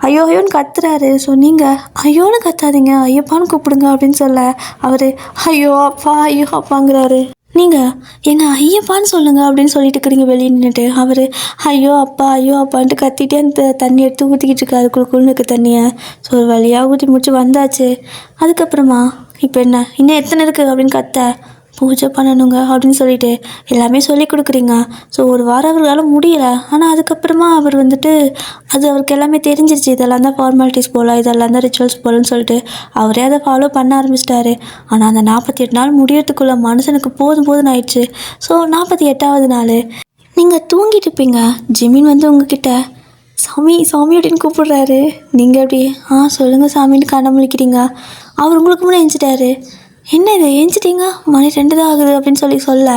A: ஐயோ ஐயோன்னு கத்துறாரு. ஸோ நீங்கள் ஐயோன்னு கத்தாதீங்க, ஐயப்பான்னு கூப்பிடுங்க அப்படின்னு சொல்ல, அவர் ஐயோ அப்பா ஐயோ அப்பாங்கிறாரு. நீங்கள் எங்கள் ஐயப்பான்னு சொல்லுங்கள் அப்படின்னு சொல்லிட்டு இருக்கிறீங்க வெளியே நின்றுட்டு. அவர் ஐயோ அப்பான்ட்டு கத்திட்டே அந்த தண்ணி எடுத்து ஊற்றிக்கிட்டு இருக்காரு, குழுக்கு தண்ணியை. ஸோ ஒரு வழியாக ஊற்றி முடிச்சு வந்தாச்சு. அதுக்கப்புறமா இப்போ என்ன இன்னும் எத்தனை இருக்குது அப்படின்னு கத்த, பூஜை பண்ணணுங்க அப்படின்னு சொல்லிட்டு எல்லாமே சொல்லி கொடுக்குறீங்க. ஸோ ஒரு வாரம் அவரால் முடியலை. ஆனால் அதுக்கப்புறமா அவர் வந்துட்டு அது அவருக்கு எல்லாமே தெரிஞ்சிருச்சு, இதெல்லாம் தான் ஃபார்மாலிட்டிஸ் போல், இதெல்லாம் தான் ரிச்சுவல்ஸ் போலன்னு சொல்லிட்டு அவரே அதை ஃபாலோ பண்ண ஆரம்பிச்சிட்டாரு. ஆனால் அந்த 48 நாள் முடியறதுக்குள்ளே மனுஷனுக்கு போதும்னு ஆயிடுச்சு. ஸோ 48வது நாள் நீங்கள் தூங்கிட்டு இருப்பீங்க. ஜிமின் வந்து உங்ககிட்ட சாமி அப்படின்னு கூப்பிடுறாரு. நீங்கள் அப்படி சொல்லுங்கள் சாமின்னு கண்ணை முழிக்கிறீங்க. அவர் உங்களுக்கு முன்னே எஞ்சிட்டாரு. என்ன இதை ஏஞ்சிட்டிங்க, மணி 2 தான் ஆகுது அப்படின்னு சொல்ல,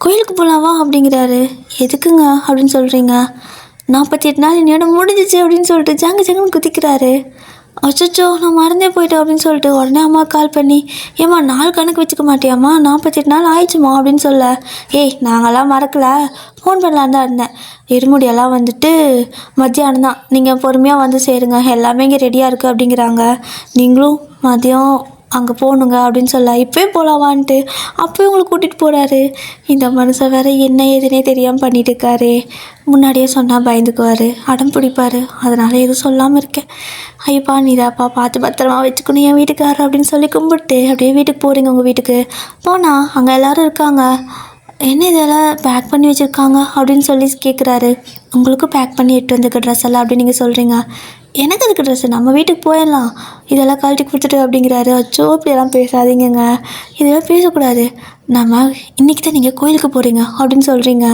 A: கோயிலுக்கு போகலாவா அப்படிங்கிறாரு. எதுக்குங்க அப்படின்னு சொல்கிறீங்க. 48 நாள் என்னோட முடிஞ்சிச்சு அப்படின்னு சொல்லிட்டு ஜாங்கன்னு குதிக்கிறாரு. அச்சோ நான் மறந்தே போயிட்டேன் அப்படின்னு சொல்லிட்டு உடனே அம்மா கால் பண்ணி, ஏம்மா 4 கணக்கு வச்சுக்க மாட்டியாம்மா, 48 நாள் ஆயிடுச்சுமா அப்படின்னு சொல்ல, நாங்களாம் மறக்கலை, ஃபோன் பண்ணலான் தான் இருந்தேன், இருமுடியெல்லாம் வந்துட்டு மத்தியானம் தான், நீங்கள் பொறுமையாக வந்து சேருங்க, எல்லாமே இங்கே ரெடியாக இருக்குது அப்படிங்கிறாங்க. நீங்களும் மதியம் அங்கே போகணுங்க அப்படின்னு சொல்ல இப்போயே போகலாவான்ட்டு அப்போயும் உங்களை கூட்டிகிட்டு போகிறாரு. இந்த மனுஷன் வேறு என்ன ஏதுனே தெரியாமல் பண்ணிட்டு இருக்காரு. முன்னாடியே சொன்னால் பயந்துக்குவார், அடம் பிடிப்பார். அதனால் எதுவும் சொல்லாமல் இருக்கேன். ஐயப்பா நீதாப்பா பார்த்து பத்திரமா வச்சுக்கணும் என் வீட்டுக்காரர் அப்படின்னு சொல்லி கும்பிட்டு அப்படியே வீட்டுக்கு போகிறீங்க. உங்கள் வீட்டுக்கு போனால் அங்கே எல்லோரும் இருக்காங்க. என்ன இதெல்லாம் பேக் பண்ணி வச்சுருக்காங்க அப்படின்னு சொல்லி கேட்குறாரு. உங்களுக்கு பேக் பண்ணி எட்டு வந்துருக்க ட்ரெஸ் எல்லாம் அப்படின்னு நீங்கள் சொல்கிறீங்க. எனக்கு அதுக்கு ட்ரெஸ்ஸு, நம்ம வீட்டுக்கு போயிடலாம், இதெல்லாம் கழட்டி கொடுத்துட்டு அப்படிங்கிறாரு. அச்சோ இப்படியெல்லாம் பேசாதீங்கங்க, இதெல்லாம் பேசக்கூடாது. நம்ம இன்றைக்கி தான் நீங்கள் கோயிலுக்கு போகிறீங்க அப்படின்னு சொல்கிறீங்க.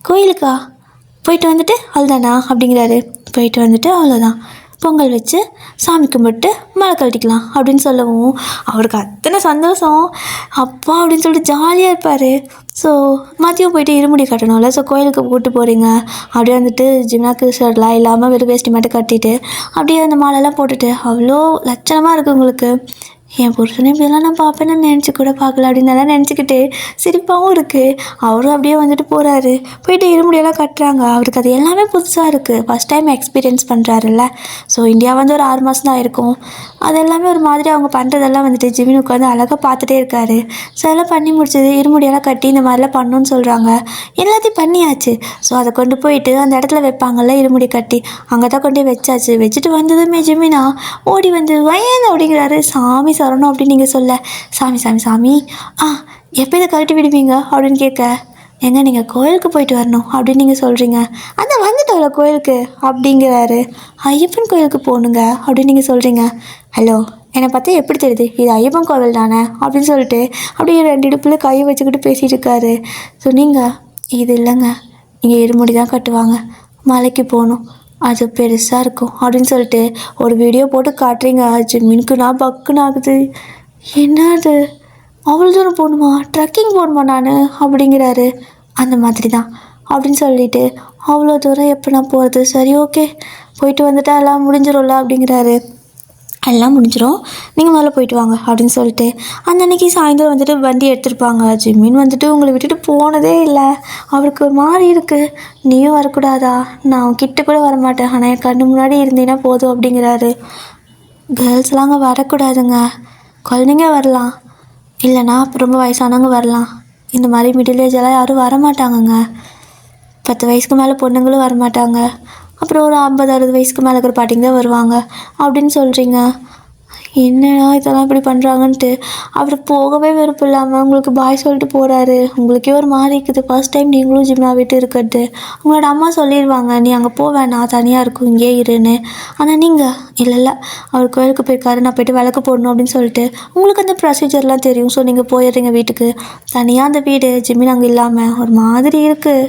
A: கோயிலுக்கா? போயிட்டு வந்துட்டு அவ்வளோதானா அப்படிங்கிறாரு. போயிட்டு வந்துட்டு அவ்வளோதான், பொங்கல் வச்சு சாமி கும்பிட்டு மழை கழட்டிக்கலாம் அப்படின்னு சொல்லவும் அவருக்கு அத்தனை சந்தோஷம். அப்பா அப்படின்னு சொல்லிட்டு ஜாலியாக இருப்பார். ஸோ மதியம் போயிட்டு இருமுடி கட்டணும்ல, ஸோ கோயிலுக்கு கூப்பிட்டு போகிறீங்க. அப்படியே வந்துட்டு ஜிம்னாக்கு ஷர்ட்லாம் இல்லாமல் வெறும் வேஷ்டி மட்டும் கட்டிட்டு அப்படியே அந்த மாலைலாம் போட்டுட்டு அவ்வளோ லட்சணமாக இருக்குது உங்களுக்கு. என் புருஷனை இப்படியெல்லாம் நான் பார்ப்பேன்னு நினச்சி கூட பார்க்கல அப்படின்னு நல்லா நினச்சிக்கிட்டு சிரிப்பாகவும் இருக்குது. அவரும் அப்படியே வந்துட்டு போகிறாரு. போயிட்டு இருமுடியெல்லாம் கட்டுறாங்க. அவருக்கு அது எல்லாமே புதுசாக இருக்குது, ஃபஸ்ட் டைம் எக்ஸ்பீரியன்ஸ் பண்ணுறாருல்ல. ஸோ இந்தியா வந்து ஒரு 6 மாதம் தான் இருக்கும். அது எல்லாமே ஒரு மாதிரி அவங்க பண்ணுறதெல்லாம் வந்துட்டு ஜிமின் உட்காந்து அழகாக பார்த்துட்டே இருக்காரு. ஸோ எல்லாம் பண்ணி முடிச்சது, இருமுடியெல்லாம் கட்டி இந்த மாதிரிலாம் பண்ணணுன்னு சொல்கிறாங்க. எல்லாத்தையும் பண்ணியாச்சு. ஸோ அதை கொண்டு போயிட்டு அந்த இடத்துல வைப்பாங்கள்ல இருமுடி கட்டி, அங்கே தான் கொண்டு போய் வச்சாச்சு. வச்சுட்டு வந்ததுமே ஜிமினா ஓடி வந்து வயது அப்படிங்கிறாரு. சாமி சரணம் அப்படின்னு நீங்கள் சொல்ல, சாமி சாமி சாமி எப்போ இதை கழட்டி விடுவீங்க அப்படின்னு கேட்க, எங்க நீங்கள் கோயிலுக்கு போயிட்டு வரணும் அப்படின்னு நீங்கள் சொல்கிறீங்க. அதான் வந்துட்டோம்ல கோயிலுக்கு அப்படிங்கிறாரு. ஐயப்பன் கோயிலுக்கு போகணுங்க அப்படின்னு நீங்கள் சொல்கிறீங்க. ஹலோ, என்னை பார்த்தா எப்படி தெரியுது இது ஐயப்பன் கோவில் தானே அப்படின்னு சொல்லிட்டு அப்படியே 2 இடுப்பில் கையை வச்சுக்கிட்டு பேசிகிட்டு இருக்காரு. ஸோ நீங்கள் இது இல்லைங்க, நீங்கள் இருமுடி தான் கட்டுவாங்க, மலைக்கு போகணும், அது பெருசாக இருக்கும் அப்படின்னு சொல்லிட்டு ஒரு வீடியோ போட்டு காட்டுறீங்க. ஜிம்மினுக்கு நான் பக்குன்னு ஆகுது. என்ன அது, அவ்வளோ தூரம் போகணுமா, ட்ரக்கிங் போகணுமா நான் அப்படிங்கிறாரு. அந்த மாதிரி தான் அப்படின்னு சொல்லிட்டு, அவ்வளோ தூரம் எப்போ நான் போகிறது, சரி ஓகே போயிட்டு வந்துட்டா எல்லாம் முடிஞ்சிடும்ல அப்படிங்கிறாரு. எல்லாம் முடிஞ்சிடும், நீங்கள் முதல்ல போயிட்டு வாங்க அப்படின்னு சொல்லிட்டு அந்த அன்றைக்கி சாயந்தரம் வந்துட்டு வண்டி எடுத்துருப்பாங்க. ஜிம்மின் வந்துட்டு உங்களை விட்டுட்டு போனதே இல்லை. அவருக்கு ஒரு மாதிரி இருக்குது. நீயும் வரக்கூடாதா, நான் கிட்ட கூட வரமாட்டேன், ஆனால் என் கண்ணு முன்னாடி இருந்தீங்கன்னா போதும் அப்படிங்கிறாரு. கேர்ள்ஸ்லாம் அங்கே வரக்கூடாதுங்க, குழந்தைங்க வரலாம், இல்லைனா ரொம்ப வயசானவங்க வரலாம். இந்த மாதிரி மிடில் ஏஜெல்லாம் யாரும் வரமாட்டாங்கங்க. 10 வயசுக்கு மேலே பொண்ணுங்களும் வரமாட்டாங்க. அப்புறம் ஒரு 50-60 வயசுக்கு மேலே இருக்கிற பாட்டிங்க தான் வருவாங்க அப்படின்னு சொல்கிறீங்க. என்னடா இதெல்லாம் இப்படி பண்ணுறாங்கன்ட்டு அவர் போகவே விருப்பம் இல்லாமல் உங்களுக்கு பாய் சொல்லிட்டு போகிறாரு. உங்களுக்கே ஒரு மாதிரி இருக்குது, ஃபர்ஸ்ட் டைம் நீங்களும் ஜிம்னா விட்டு இருக்கிறது. உங்களோட அம்மா சொல்லிடுவாங்க, நீ அங்கே போவேண்ணா தனியாக இருக்கும் இங்கே இருன்னு. ஆனால் நீங்கள் இல்லை அவர் கோயிலுக்கு போயிருக்காரு, நான் போய்ட்டு விளக்கு போடணும் அப்படின்னு சொல்லிட்டு உங்களுக்கு அந்த ப்ரொசீஜர்லாம் தெரியும். ஸோ நீங்கள் போயிடுறீங்க வீட்டுக்கு. தனியாக அந்த வீடு ஜிம்மின் அங்கே இல்லாமல் ஒரு மாதிரி இருக்குது.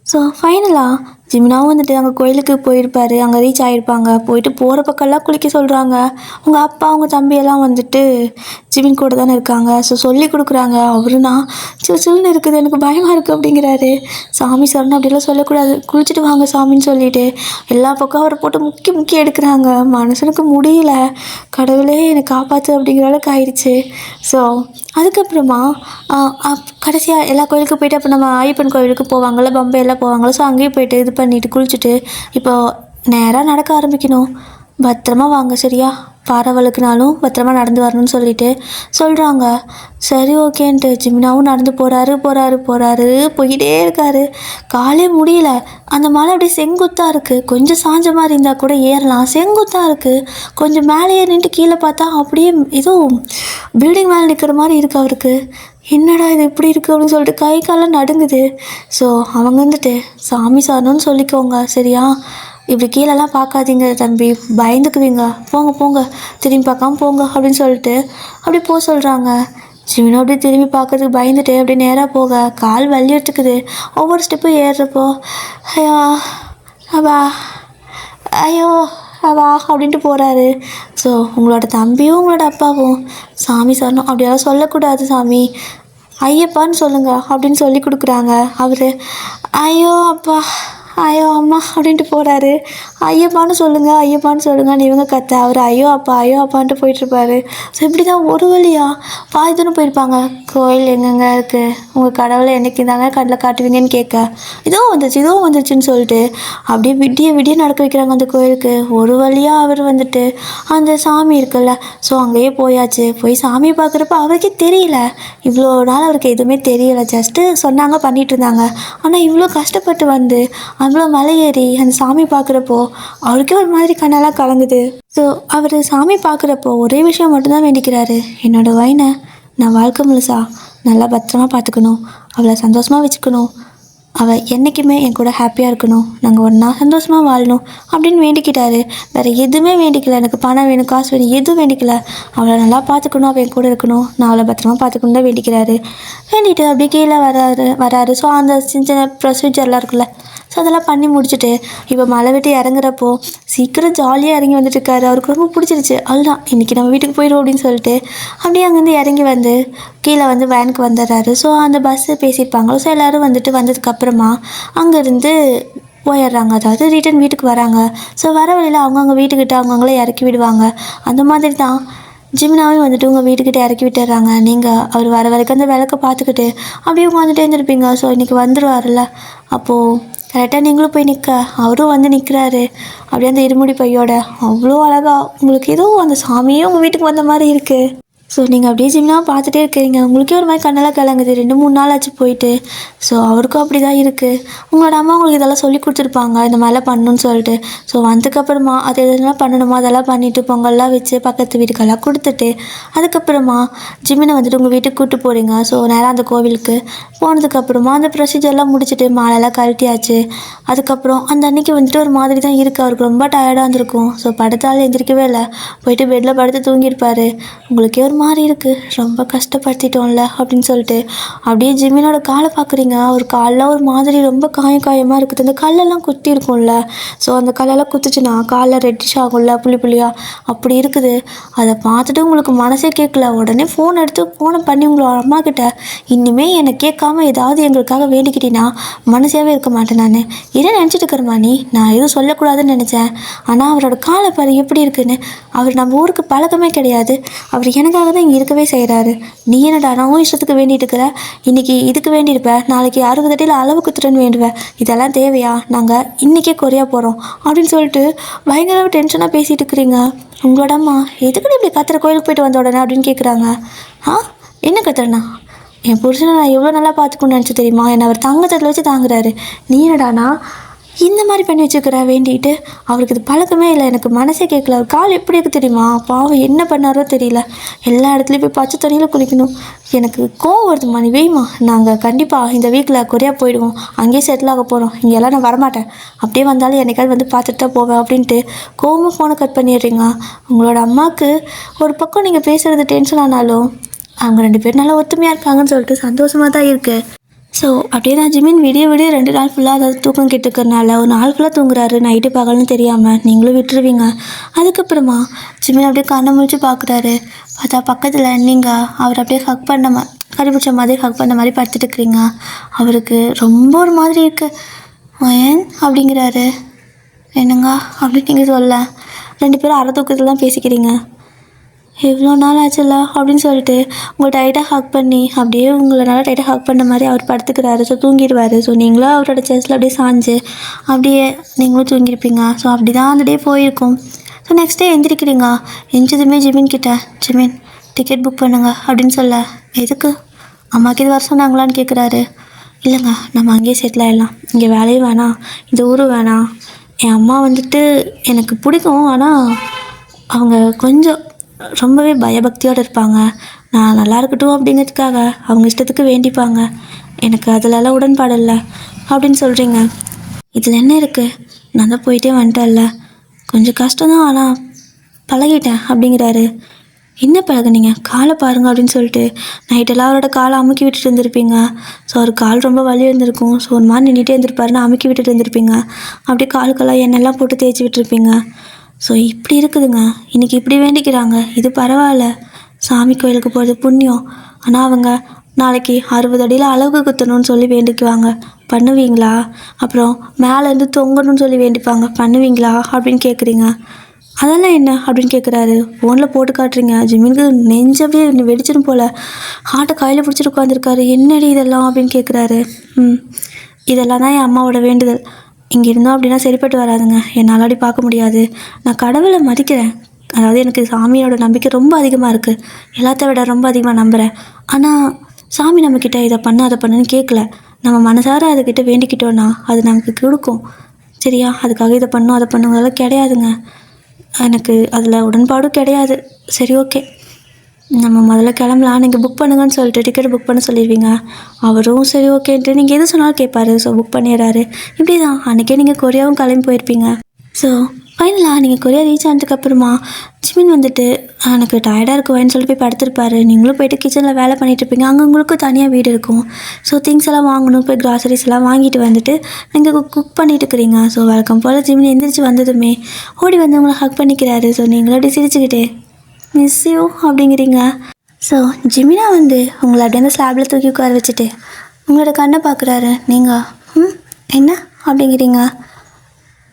A: ஸோ ஃபைனலாக ஜிமினாவும் வந்துட்டு அங்கே கோயிலுக்கு போயிருப்பார். அங்கே ரீச் ஆகிருப்பாங்க. போயிட்டு போகிற பக்கம்லாம் குளிக்க சொல்கிறாங்க. உங்கள் அப்பா அவங்க தம்பியெல்லாம் வந்துட்டு ஜிமின் கூட தானே இருக்காங்க. ஸோ சொல்லி கொடுக்குறாங்க. அவருனா சில்லுன்னு இருக்குது, எனக்கு பயமாக இருக்குது அப்படிங்கிறாரு. சாமி சரணம் அப்படிலாம் சொல்லக்கூடாது, குளிச்சுட்டு வாங்க சாமின்னு சொல்லிட்டு எல்லா பக்கம் அவரை போட்டு முக்கி முக்கி எடுக்கிறாங்க. மனுஷனுக்கு முடியல, கடவுளே என்னை காப்பாற்று அப்படிங்கிற அளவுக்கு ஆயிடுச்சு. ஸோ அதுக்கப்புறமா கடைசியாக எல்லா கோயிலுக்கு போய்ட்டு அப்போ நம்ம ஐயப்பன் கோவிலுக்கு போவாங்கள்ல, பம்பை எல்லாம் போவாங்கள்ல. ஸோ அங்கேயும் போய்ட்டு இது பண்ணிவிட்டு குளிச்சுட்டு இப்போது நேராக நடக்க ஆரம்பிக்கணும். பத்திரமா வாங்க சரியா, பாரவழுக்குனாலும் பத்திரமா நடந்து வரணும்னு சொல்லிட்டு சொல்கிறாங்க. சரி ஓகேன்ட்டு ஜிமினாவும் நடந்து போகிறாரு போய்கிட்டே இருக்காரு. காலே முடியல. அந்த மலை அப்படியே செங்குத்தாக இருக்குது. கொஞ்சம் சாஞ்ச மாதிரி இருந்தால் கூட ஏறலாம், செங்குத்தாக இருக்குது. கொஞ்சம் மேலே ஏறிட்டு கீழே பார்த்தா அப்படியே ஏதோ பில்டிங் மேலே நிற்கிற மாதிரி இருக்குது அவருக்கு. என்னடா இது இப்படி இருக்குது அப்படின்னு சொல்லிட்டு கை காலம் நடுங்குது. ஸோ அவங்க வந்துட்டு சாமி சாரணும்னு சொல்லிக்கோங்க சரியா, இப்படி கீழெல்லாம் பார்க்காதீங்க தம்பி, பயந்துக்குவீங்க, போங்க திரும்பி பார்க்காம போங்க அப்படின்னு சொல்லிட்டு அப்படி போக சொல்கிறாங்க. ஜிமினோ அப்படியே திரும்பி பார்க்கறதுக்கு பயந்துட்டு அப்படியே நேராக போக கால் வலி எடுத்துக்குது. ஒவ்வொரு ஸ்டெப்பும் ஏறுறப்போ ஐயோ அவா ஐயோ அவா அப்படின்ட்டு போகிறாரு. ஸோ உங்களோட தம்பியும் உங்களோட அப்பாவும் சாமி சரணம் அப்படியெல்லாம் சொல்லக்கூடாது சாமி, ஐயப்பான்னு சொல்லுங்க அப்படின்னு சொல்லி கொடுக்குறாங்க. அவர் ஐயோ அப்பா ஐயோ அம்மா அப்படின்ட்டு போகிறாரு. ஐயப்பான்னு சொல்லுங்கள் ஐயப்பான்னு சொல்லுங்கன்னு இவங்க கத்த, அவர் ஐயோ அப்பான்ட்டு போயிட்டுருப்பாரு. ஸோ இப்படி தான் ஒரு வழியாக பாதி தூரம் போயிருப்பாங்க. கோயில் எங்கெங்க இருக்குது, உங்கள் கடவுளை என்னைக்கு தாங்க கண்ணில் காட்டுவீங்கன்னு கேட்க, இதுவும் வந்துருச்சுன்னு சொல்லிட்டு அப்படியே விடிய விடிய நடக்க வைக்கிறாங்க அந்த கோயிலுக்கு. ஒரு வழியாக அவர் வந்துட்டு அந்த சாமி இருக்குல்ல, ஸோ அங்கேயே போயாச்சு. போய் சாமி பார்க்குறப்ப அவருக்கே தெரியல, இவ்வளோ நாள் அவருக்கு எதுவுமே தெரியலை, ஜஸ்ட்டு சொன்னாங்க பண்ணிகிட்டு இருந்தாங்க. ஆனால் இவ்வளோ கஷ்டப்பட்டு வந்து அவ்வளோ மலை ஏறி அந்த சாமி பார்க்குறப்போ அவருக்கே ஒரு மாதிரி கண்ணெல்லாம் கலங்குது. ஸோ அவர் சாமி பார்க்குறப்போ ஒரே விஷயம் மட்டும்தான் வேண்டிக்கிறாரு, என்னோடய வைனை நான் வாழ்க்கை முழுசா நல்லா பத்திரமா பார்த்துக்கணும், அவளை சந்தோஷமாக வச்சுக்கணும், அவள் என்றைக்குமே என் கூட ஹாப்பியாக இருக்கணும், நாங்கள் ஒன்றா சந்தோஷமாக வாழணும் அப்படின்னு வேண்டிக்கிட்டாரு. வேறு எதுவுமே வேண்டிக்கல, எனக்கு பணம் வேணும் காசு வேணும் எதுவும் வேண்டிக்கல, அவளை நல்லா பார்த்துக்கணும், அவள் என் கூட இருக்கணும், நான் அவளை பத்திரமா பார்த்துக்கணும் தான் வேண்டிக்கிறாரு. வேண்டிட்டு அப்படியே கீழே வராரு. ஸோ அந்த சின்ன சின்ன ப்ரொசீஜர்லாம் இருக்குல்ல, ஸோ அதெல்லாம் பண்ணி முடிச்சுட்டு இப்போ மலை விட்டு இறங்குறப்போ சீக்கிரம் ஜாலியாக இறங்கி வந்துட்டுருக்காரு. அவருக்கு ரொம்ப பிடிச்சிருச்சு. அதுதான் இன்றைக்கி நம்ம வீட்டுக்கு போயிடும் அப்படின்னு சொல்லிட்டு அப்படியே அங்கேருந்து இறங்கி வந்து கீழே வந்து வேனுக்கு வந்துடுறாரு. ஸோ அந்த பஸ்ஸு பேசியிருப்பாங்களோ, ஸோ எல்லோரும் வந்துட்டு வந்ததுக்கப்புறமா அங்கேருந்து போயிடுறாங்க, அதாவது ரிட்டன் வீட்டுக்கு வராங்க. ஸோ வர வழியில் அவங்கவுங்க வீட்டுக்கிட்ட அவங்கவுங்களே இறக்கி விடுவாங்க. அந்த மாதிரி தான் ஜிமினாவே வந்துட்டு உங்கள் வீட்டுக்கிட்ட இறக்கி விட்டுறாங்க. நீங்கள் அவர் வர வரைக்கும் அந்த விளக்க பார்த்துக்கிட்டு அப்படியே உட்காந்துட்டே இருந்திருப்பீங்க. ஸோ இன்றைக்கி வந்துடுவார்ல, அப்போது கரெக்டாக நீங்களும் போய் நிற்க அவரும் வந்து நிற்கிறாரு அப்படியே அந்த இருமுடி பையோட. அவ்வளோ அழகாக உங்களுக்கு ஏதோ அந்த சாமியே உங்கள் வீட்டுக்கு வந்த மாதிரி இருக்குது. ஸோ நீங்கள் அப்படியே ஜிம்லாம் பார்த்துட்டே இருக்கிறீங்க, உங்களுக்கே ஒரு மாதிரி கண்ணெல்லாம் கலங்குது. 2-3 நாள் ஆச்சு போயிட்டு. ஸோ அவருக்கும் அப்படி தான் இருக்குது. உங்களோட அம்மா உங்களுக்கு இதெல்லாம் சொல்லி கொடுத்துருப்பாங்க, இந்த மாதிரிலாம் பண்ணணுன்னு சொல்லிட்டு. ஸோ வந்ததுக்கப்புறமா அது எதெல்லாம் பண்ணணுமோ அதெல்லாம் பண்ணிவிட்டு பொங்கல்லாம் வச்சு பக்கத்து வீட்டுக்கெல்லாம் கொடுத்துட்டு அதுக்கப்புறமா ஜிம்மினை வந்துட்டு உங்கள் வீட்டுக்கு கூப்பிட்டு போகிறீங்க. ஸோ நேராக அந்த கோவிலுக்கு போனதுக்கப்புறமா அந்த ப்ரொசீஜர்லாம் முடிச்சுட்டு மாலையெல்லாம் கழட்டியாச்சு. அதுக்கப்புறம் அந்த அன்றைக்கி வந்துட்டு ஒரு மாதிரி தான் இருக்குது, அவருக்கு ரொம்ப டயர்டாக இருந்திருக்கும். ஸோ படுத்தாலும் எந்திரிக்கவே இல்லை, போயிட்டு பெட்டில் படுத்து தூங்கியிருப்பார். உங்களுக்கே ஒரு மாதிரி இருக்குது, ரொம்ப கஷ்டப்படுத்திட்டோம்ல அப்படின்னு சொல்லிட்டு அப்படியே ஜிமினோட காலை பார்க்குறீங்க. ஒரு காலில் ஒரு மாதிரி ரொம்ப காயமாக இருக்குது, அந்த கல்லெல்லாம் குத்தி இருக்கும்ல, ஸோ அந்த கல்லெல்லாம் குத்துச்சுன்னா காலில் ரெட்டிஷ் ஆகும்ல, புள்ளியாக அப்படி இருக்குது. அதை பார்த்துட்டு உங்களுக்கு மனசே கேட்கல, உடனே ஃபோனை பண்ணி உங்களோட அம்மா கிட்ட, இனிமேல் என்னை கேட்காம ஏதாவது எங்களுக்காக வேண்டிக்கிட்டீங்கன்னா மனசாகவே இருக்க மாட்டேன், நான் என்ன நினச்சிட்டு இருக்கிறேம்மா நீ, நான் எதுவும் சொல்லக்கூடாதுன்னு நினச்சேன், ஆனால் அவரோட காலை பாரு எப்படி இருக்குன்னு, அவர் நம்ம ஊருக்கு பழக்கமே கிடையாது, அவர் எனக்காக தான் இங்கே இருக்கவே செய்கிறாரு, நீ என்னடா நான் இஷ்டத்துக்கு வேண்டிட்டு இருக்கிற, இன்றைக்கி இதுக்கு வேண்டியிருப்பேன், நாளைக்கு 60 தட்டியில் அளவு குத்துறேன்னு வேண்டுவேன், இதெல்லாம் தேவையா, நாங்கள் இன்றைக்கே கொரியா போகிறோம் அப்படின்னு சொல்லிட்டு பயங்கர டென்ஷனாக பேசிகிட்டு இருக்கிறீங்க. உங்களோட அம்மா எதுக்கு இப்படி கத்துற, கோயிலுக்கு போயிட்டு வந்த உடனே அப்படின்னு கேட்குறாங்க. என்ன கத்துறேண்ணா, என் புருஷனை நான் எவ்வளோ நல்லா பார்த்துக்கணும்னு நினச்சி தெரியுமா, என்னை அவர் தங்கத்தில் வச்சு தாங்குறாரு, நீ என்னடானா இந்த மாதிரி பண்ணி வச்சுக்கிற வேண்டிட்டு, அவருக்கு இது பழக்கமே இல்லை, எனக்கு மனசே கேட்கல, அவர் கால் எப்படி இருக்குது தெரியுமா, பாவம் என்ன பண்ணாரோ தெரியல, எல்லா இடத்துலையும் போய் பச்சை தண்ணியில் குளிக்கணும், எனக்கு கோவம் வருதுமா, நீ வேயுமா, நாங்கள் கண்டிப்பாக இந்த வீக்கில் கொரியா போயிடுவோம், அங்கேயே செட்டில் ஆக போகிறோம், இங்கெல்லாம் நான் வரமாட்டேன், அப்படியே வந்தாலும் என்னைக்காவது வந்து பார்த்துட்டு தான் போவேன் அப்படின்ட்டு கோவமாக ஃபோனை கட் பண்ணிடுறீங்க. உங்களோட அம்மாவுக்கு ஒரு பக்கம் நீங்கள் பேசுகிறது டென்ஷன் ஆனாலும் அவங்க 2 பேரும் நல்லா ஒத்துமையாக இருக்காங்கன்னு சொல்லிட்டு சந்தோஷமாக தான் இருக்குது. ஸோ அப்படியே தான் ஜிமின் விடிய 2 நாள் ஃபுல்லாக அதாவது தூக்கம் கெட்டுக்கிறனால ஒரு நாள் ஃபுல்லாக தூங்குறாரு, நைட்டு பகல்னு தெரியாமல் நீங்களும் விட்டுருவீங்க. அதுக்கப்புறமா ஜிமின் அப்படியே கண்ணை முழிச்சு பார்க்குறாரு, பார்த்தா பக்கத்தில் நீங்கள் அவர் அப்படியே ஹக் பண்ண கறிபிடிச்ச மாதிரி ஹக் பண்ண மாதிரி படுத்துட்டு இருக்கிறீங்க. அவருக்கு ரொம்ப ஒரு மாதிரி இருக்குது. ஏன் அப்படிங்கிறாரு. என்னங்க அப்படின்னு நீங்கள் சொல்ல 2 பேரும் அரை தூக்கத்தில் தான் பேசிக்கிறீங்க. எவ்வளோ நாள் ஆச்சுல்ல அப்படின்னு சொல்லிட்டு உங்களை டைட்டாக ஹக் பண்ணி அப்படியே உங்களை நல்லா டைட்டாக ஹக் பண்ண மாதிரி அவர் படுத்துக்கிறாரு. ஸோ தூங்கிடுவார். ஸோ நீங்களும் அவரோட செஸ்ட்டில் அப்படியே சாஞ்சு அப்படியே நீங்களும் தூங்கியிருப்பீங்க. ஸோ அப்படி தான் அந்த டே போயிருக்கும். ஸோ நெக்ஸ்ட் டே எந்திரிக்கிறீங்க. எந்திரிச்சதுமே ஜிமின் கிட்ட, ஜிமின் டிக்கெட் புக் பண்ணுங்க அப்படின்னு சொல்ல, எதுக்கு, அம்மாவுக்கு இது வர சொன்னாங்களான்னு கேட்குறாரு. இல்லைங்க, நம்ம அங்கேயே செட்டில் ஆகிடலாம், இங்கே வேலையும் வேணாம், இந்த ஊரும் வேணாம், என் அம்மா வந்துட்டு எனக்கு பிடிக்கும், ஆனால் அவங்க கொஞ்சம் ரொம்பவே பயபக்தியோடு இருப்பாங்க, நான் நல்லா இருக்கட்டும் அப்படிங்கிறதுக்காக அவங்க இஷ்டத்துக்கு வேண்டிப்பாங்க, எனக்கு அதிலெல்லாம் உடன்பாடு இல்லை அப்படின்னு சொல்கிறீங்க. இதில் என்ன இருக்குது, நான் தான் போயிட்டே வந்துட்டேன்ல, கொஞ்சம் கஷ்டம்தான், ஆனால் பழகிட்டேன் அப்படிங்கிறாரு. என்ன பழகுனீங்க, காலை பாருங்கள் அப்படின்னு சொல்லிட்டு நைட்டெல்லாம் அவரோட காலை அமுக்கி விட்டுட்டு இருந்திருப்பீங்க. ஸோ அவர் கால் ரொம்ப வலி இருந்திருக்கும். ஸோ ஒரு மாதிரி நின்றுட்டே இருந்திருப்பாருன்னு அமுக்கி விட்டுட்டு இருந்திருப்பீங்க. அப்படியே காலுக்கெல்லாம் எண்ணெய்லாம் போட்டு தேய்ச்சி விட்டுருப்பீங்க. ஸோ இப்படி இருக்குதுங்க, இன்றைக்கி இப்படி வேண்டிக்கிறாங்க, இது பரவாயில்ல, சாமி கோயிலுக்கு போகிறது புண்ணியம், ஆனால் அவங்க நாளைக்கு 60 அடியில் அலகு குத்தணும்னு சொல்லி வேண்டிக்குவாங்க, பண்ணுவீங்களா? அப்புறம் மேலேருந்து தொங்கணும்னு சொல்லி வேண்டிப்பாங்க, பண்ணுவீங்களா அப்படின்னு கேட்குறீங்க. அதெல்லாம் என்ன அப்படின்னு கேட்குறாரு. ஃபோனில் போட்டு காட்டுறீங்க. ஜிமினுக்கு நெஞ்சவே வெடிச்சிடும் போல், ஹார்ட்டை கையில் பிடிச்சிட்டு உட்காந்துருக்காரு. என்னடி இதெல்லாம் அப்படின்னு கேட்குறாரு. இதெல்லாம் தான் என் அம்மாவோட வேண்டுதல். இங்கே இருந்தோம் அப்படின்னா சரிப்பட்டு வராதுங்க, என்னால் அப்படி பார்க்க முடியாது. நான் கடவுளை மதிக்கிறேன், அதாவது எனக்கு சாமியோட நம்பிக்கை ரொம்ப அதிகமாக இருக்குது, எல்லாத்த விட ரொம்ப அதிகமாக நம்புகிறேன். ஆனால் சாமி நம்மக்கிட்ட இதை பண்ணு அதை பண்ணுன்னு கேட்கல. நம்ம மனசார அதுக்கிட்ட வேண்டிக்கிட்டோன்னா அது நமக்கு கொடுக்கும், சரியா? அதுக்காக இதை பண்ணும் அதை பண்ணுங்களாம் கிடையாதுங்க. எனக்கு அதில் உடன்பாடும் கிடையாது. சரி, ஓகே, நம்ம முதல்ல கிளம்பலாம், நீங்கள் புக் பண்ணுங்கன்னு சொல்லிட்டு டிக்கெட் புக் பண்ண சொல்லிடுவீங்க. அவரும் சரி ஓகேன்ட்டு நீங்கள் எது சொன்னாலும் கேட்பாரு. ஸோ புக் பண்ணிடுறாரு. இப்படி தான் அன்றைக்கே நீங்கள் கொரியாவும் கிளம்பி போயிருப்பீங்க. ஸோ ஃபைனலாக நீங்கள் கொரியா ரீச் ஆனதுக்கப்புறமா ஜிமின் வந்துட்டு எனக்கு டயர்டாக இருக்குவேன்னு சொல்லிட்டு போய் படுத்திருப்பாரு. நீங்களும் போய்ட்டு கிச்சனில் வேலை பண்ணிகிட்ருப்பீங்க. அங்கே உங்களுக்கும் தனியாக வீடு இருக்கும். ஸோ திங்ஸ் எல்லாம் வாங்கணும், போய் கிராசரிஸ் எல்லாம் வாங்கிட்டு வந்துட்டு நீங்கள் குக் பண்ணிட்டு இருக்கிறீங்க. ஸோ வழக்கம் போல் ஜிமின் எந்திரிச்சு வந்ததுமே ஓடி வந்து உங்களை ஹக் பண்ணிக்கிறாரு. ஸோ நீங்களும் அப்படி சிரிச்சுக்கிட்டே மிஸ் யூ அப்படிங்கிறீங்க. ஸோ ஜிமினா வந்து உங்களை அப்படியே அந்த ஸ்லாபில் தூக்கி உட்கார வச்சுட்டு உங்களோட கண்ணை பார்க்குறாரு. நீங்கள் என்ன அப்படிங்கிறீங்க.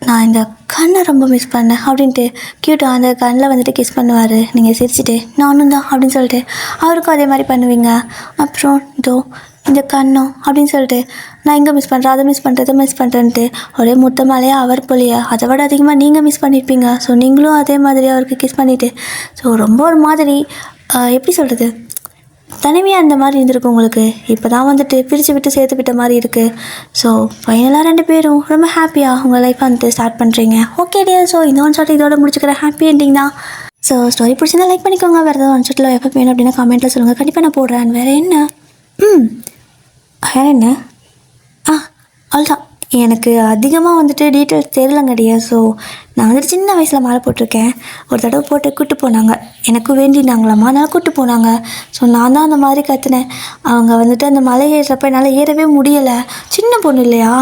A: நான் இந்த கண்ணை ரொம்ப மிஸ் பண்ணேன் அப்படின்ட்டு க்யூட்டாக அந்த கண்ணில் வந்துட்டு கிஸ் பண்ணுவார். நீங்கள் சிரிச்சுட்டு நானும் தான் அப்படின்னு சொல்லிட்டு அவருக்கும் அதே மாதிரி பண்ணுவீங்க. அப்புறம் இதோ இந்த கண்ணம் அப்படின்னு சொல்லிட்டு நான் இங்கே மிஸ் பண்ணுறேன், அதை மிஸ் பண்ணுறேன்ட்டு ஒரே முத்தமாலேயே அவர் போலையா அதை விட அதிகமாக நீங்கள் மிஸ் பண்ணியிருப்பீங்க. ஸோ நீங்களும் அதே மாதிரி அவருக்கு கிஸ் பண்ணிவிட்டு ஸோ ரொம்ப ஒரு மாதிரி எப்படி சொல்கிறது, தனிமையாக அந்த மாதிரி இருந்திருக்கு உங்களுக்கு. இப்போ தான் வந்துட்டு பிரித்து விட்டு சேர்த்து விட்ட மாதிரி இருக்குது. ஸோ ஃபைனலாக 2 பேரும் ரொம்ப ஹாப்பியாக உங்கள் லைஃப்பை வந்துட்டு ஸ்டார்ட் பண்ணுறீங்க. ஓகே டியர், ஸோ இந்த ஒன் ஷாட் இதோட முடிச்சுக்கிறேன். ஹாப்பி எண்டிங் தான். ஸோ ஸ்டோரி பிடிச்சிருந்தா லைக் பண்ணிக்கோங்க. வேறு ஏதாவது ஒன் ஷாட்டில் எப்போ வேணும் அப்படின்னா கமெண்ட்டில் சொல்லுங்கள், கண்டிப்பாக நான் போடுறேன். வேறு என்ன அவ்வளோதான். எனக்கு அதிகமாக வந்துட்டு டீட்டெயில்ஸ் தெரியலங்கடியா. ஸோ நான் வந்துட்டு சின்ன வயசில் மாலை போட்டிருக்கேன். ஒரு தடவை போட்டு கூப்பிட்டு போனாங்க, எனக்கும் வேண்டினாங்களாம்மா, அதனால் கூப்பிட்டு போனாங்க. ஸோ நான் தான் அந்த மாதிரி கற்றுனேன். அவங்க வந்துட்டு அந்த மலை ஏறுறப்ப என்னால் ஏறவே முடியலை. சின்ன பொண்ணு இல்லையா,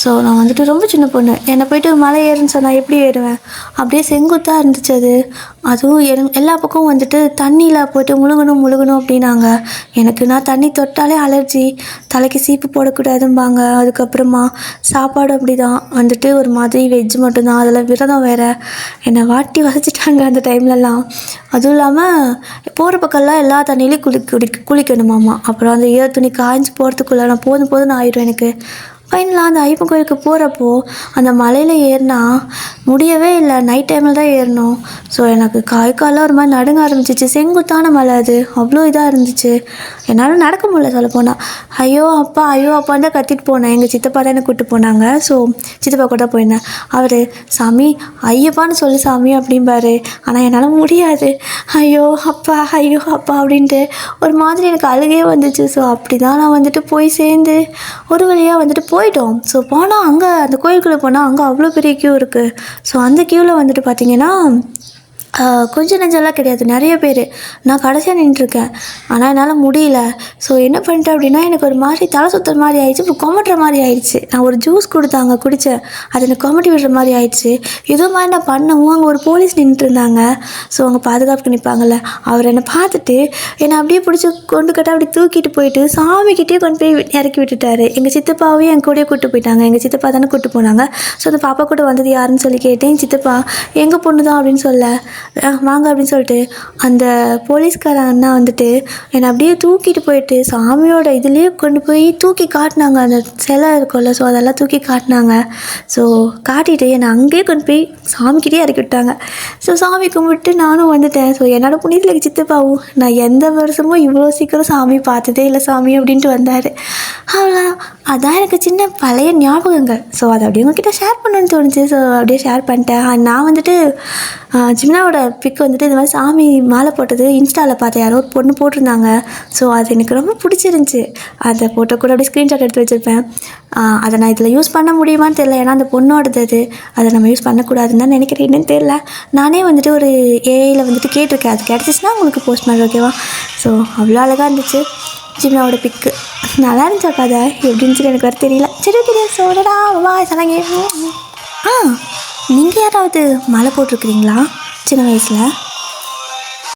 A: ஸோ நான் வந்துட்டு ரொம்ப சின்ன பொண்ணு. என்னை போய்ட்டு மலை ஏறுன்னு சொன்னால் எப்படி ஏறுவேன்? அப்படியே செங்குத்தாக இருந்துச்சு அது. அதுவும் எல்லா பக்கமும் வந்துட்டு தண்ணியில் போய்ட்டு முழுகணும் அப்படின்னாங்க. எனக்கு நான் தண்ணி தொட்டாலே அலர்ஜி, தலைக்கு சீப்பு போடக்கூடாதும்பாங்க. அதுக்கப்புறமா சாப்பாடு அப்படி தான் வந்துட்டு ஒரு மாதிரி வெஜ் மட்டும்தான், அதில் விரதம் வேறு. என்னை வாட்டி வதச்சிட்டாங்க அந்த டைம்லலாம். அதுவும் இல்லாமல் போகிற பக்கம்லாம் எல்லா தண்ணியிலையும் குளிக்கணுமாம்மா. அப்புறம் அந்த ஈர துணி காய்ஞ்சி போகிறதுக்குள்ளே நான் போதும் ஆயிடும் எனக்கு. ஃபைனலாக அந்த ஐயப்பன் கோயிலுக்கு போகிறப்போ அந்த மலையில் ஏறினா முடியவே இல்லை. நைட் டைமில் தான் ஏறணும். ஸோ எனக்கு காலெலாம் ஒரு மாதிரி நடுங்க ஆரம்பிச்சிச்சு. செங்குத்தான மலை அது, அவ்வளோ இதாக இருந்துச்சு. என்னால் நடக்க முடியல சொல்லப்போனால். ஐயோ அப்பான்னு தான் கத்திட்டு போனேன். எங்கள் சித்தப்பா தான் என்னை கூப்பிட்டு போனாங்க. ஸோ சித்தப்பா கூட தான் போயிருந்தேன். அவர் சாமி ஐயப்பான்னு சொல்லு சாமி அப்படிம்பாரு. ஆனால் என்னால் முடியாது. ஐயோ அப்பா அப்படின்ட்டு ஒரு மாதிரி எனக்கு அழுகே வந்துச்சு. ஸோ அப்படி தான் நான் வந்துட்டு போய் சேர்ந்து ஒரு வழியாக வந்துட்டு போயிட்டோம். ஸோ போனால் அங்கே அந்த கோயிலுக்குள்ளே போனால் அங்கே அவ்வளோ பெரிய க்யூ இருக்குது. ஸோ அந்த க்யூவில் வந்துட்டு பார்த்திங்கன்னா கொஞ்சம் நெஞ்செல்லாம் கிடையாது, நிறைய பேர். நான் கடைசியாக நின்றுருக்கேன். ஆனால் என்னால் முடியல. ஸோ என்ன பண்ணிட்டேன் அப்படின்னா எனக்கு ஒரு மாதிரி தலை சுற்றுற மாதிரி ஆயிடுச்சு. அப்புறம் கொமட்டுற மாதிரி ஆயிடுச்சு. நான் ஒரு ஜூஸ் கொடுத்தாங்க குடித்தேன், அது எனக்கு கொமட்டி விடுற மாதிரி ஆயிடுச்சு. ஏதோ மாதிரி நான் பண்ணவும் அங்கே ஒரு போலீஸ் நின்றுட்டு இருந்தாங்க. ஸோ அவங்க பாதுகாப்புக்கு நிற்பாங்கள்ல, அவர் என்னை பார்த்துட்டு என்னை அப்படியே பிடிச்சி கொண்டு கட்ட அப்படி தூக்கிட்டு போயிட்டு சாமிக்கிட்டே கொண்டு போய் இறக்கி விட்டுட்டாரு. எங்கள் சித்தப்பாவையும் என் கூடயே கூப்பிட்டு போயிட்டாங்க. எங்கள் சித்தப்பா தானே கூப்பிட்டு போனாங்க. ஸோ அந்த பாப்பா கூட வந்தது யாருன்னு சொல்லி கேட்டேன். சித்தப்பா எங்கள் பொண்ணு தான் அப்படின்னு சொல்ல வாங்க அப்படின்னு சொல்லிட்டு அந்த போலீஸ்கார அண்ணா வந்துட்டு என்னை அப்படியே தூக்கிட்டு போயிட்டு சாமியோட இதுலேயே கொண்டு போய் தூக்கி காட்டினாங்க. அந்த சிலை இருக்கும்ல, ஸோ அதெல்லாம் தூக்கி காட்டினாங்க. ஸோ காட்டிட்டு என்னை அங்கேயே கொண்டு போய் சாமிக்கிட்டே இறக்கி விட்டாங்க. ஸோ சாமி கும்பிட்டு நானும் வந்துட்டேன். ஸோ என்னோடய புனிதத்தில் சித்தப்பாவும் நான் எந்த வருஷமும் இவ்வளோ சீக்கிரம் சாமி பார்த்ததே இல்லை சாமி அப்படின்ட்டு வந்தார். அவ்வளோ அதான் எனக்கு சின்ன பழைய ஞாபகங்கள். ஸோ அதை அப்படியே உங்ககிட்ட ஷேர் பண்ணணும்னு தோணுச்சு. ஸோ அப்படியே ஷேர் பண்ணிட்டேன். நான் வந்துட்டு ஜிம்னாவோட பிக் வந்துட்டு இந்த மாதிரி சாமி மாலை போட்டது இன்ஸ்டாவில் பார்த்தேன். யாரோ ஒரு பொண்ணு போட்டிருந்தாங்க. ஸோ அது எனக்கு ரொம்ப பிடிச்சிருந்துச்சி. அந்த ஃபோட்டோ கூட அப்படியே ஸ்க்ரீன்ஷாட் எடுத்து வச்சுருப்பேன். அதை நான் இதில் யூஸ் பண்ண முடியுமான்னு தெரியல, ஏன்னா அந்த பொண்ணோடது அது, அதை நம்ம யூஸ் பண்ணக்கூடாதுன்னு தான் நினைக்கிறேன். என்னன்னு தெரியல. நானே வந்துட்டு ஒரு ஏஐயில் வந்துட்டு கேட்டிருக்கேன். அது கிடச்சிச்சின்னா உங்களுக்கு போஸ்ட் பண்ணுறேன், ஓகேவா? ஸோ அவ்வளோ அழகாக இருந்துச்சு ஜிம்னாவோட பிக்கு. நல்லா இருந்துச்சா கதை எப்படி இருந்துச்சுன்னு எனக்கு வர தெரியல. சரி தெரியாது. சோடா வா சனங்க. நீங்கள் யாராவது மாலை போட்டிருக்கிறீங்களா சின்ன வயசில்?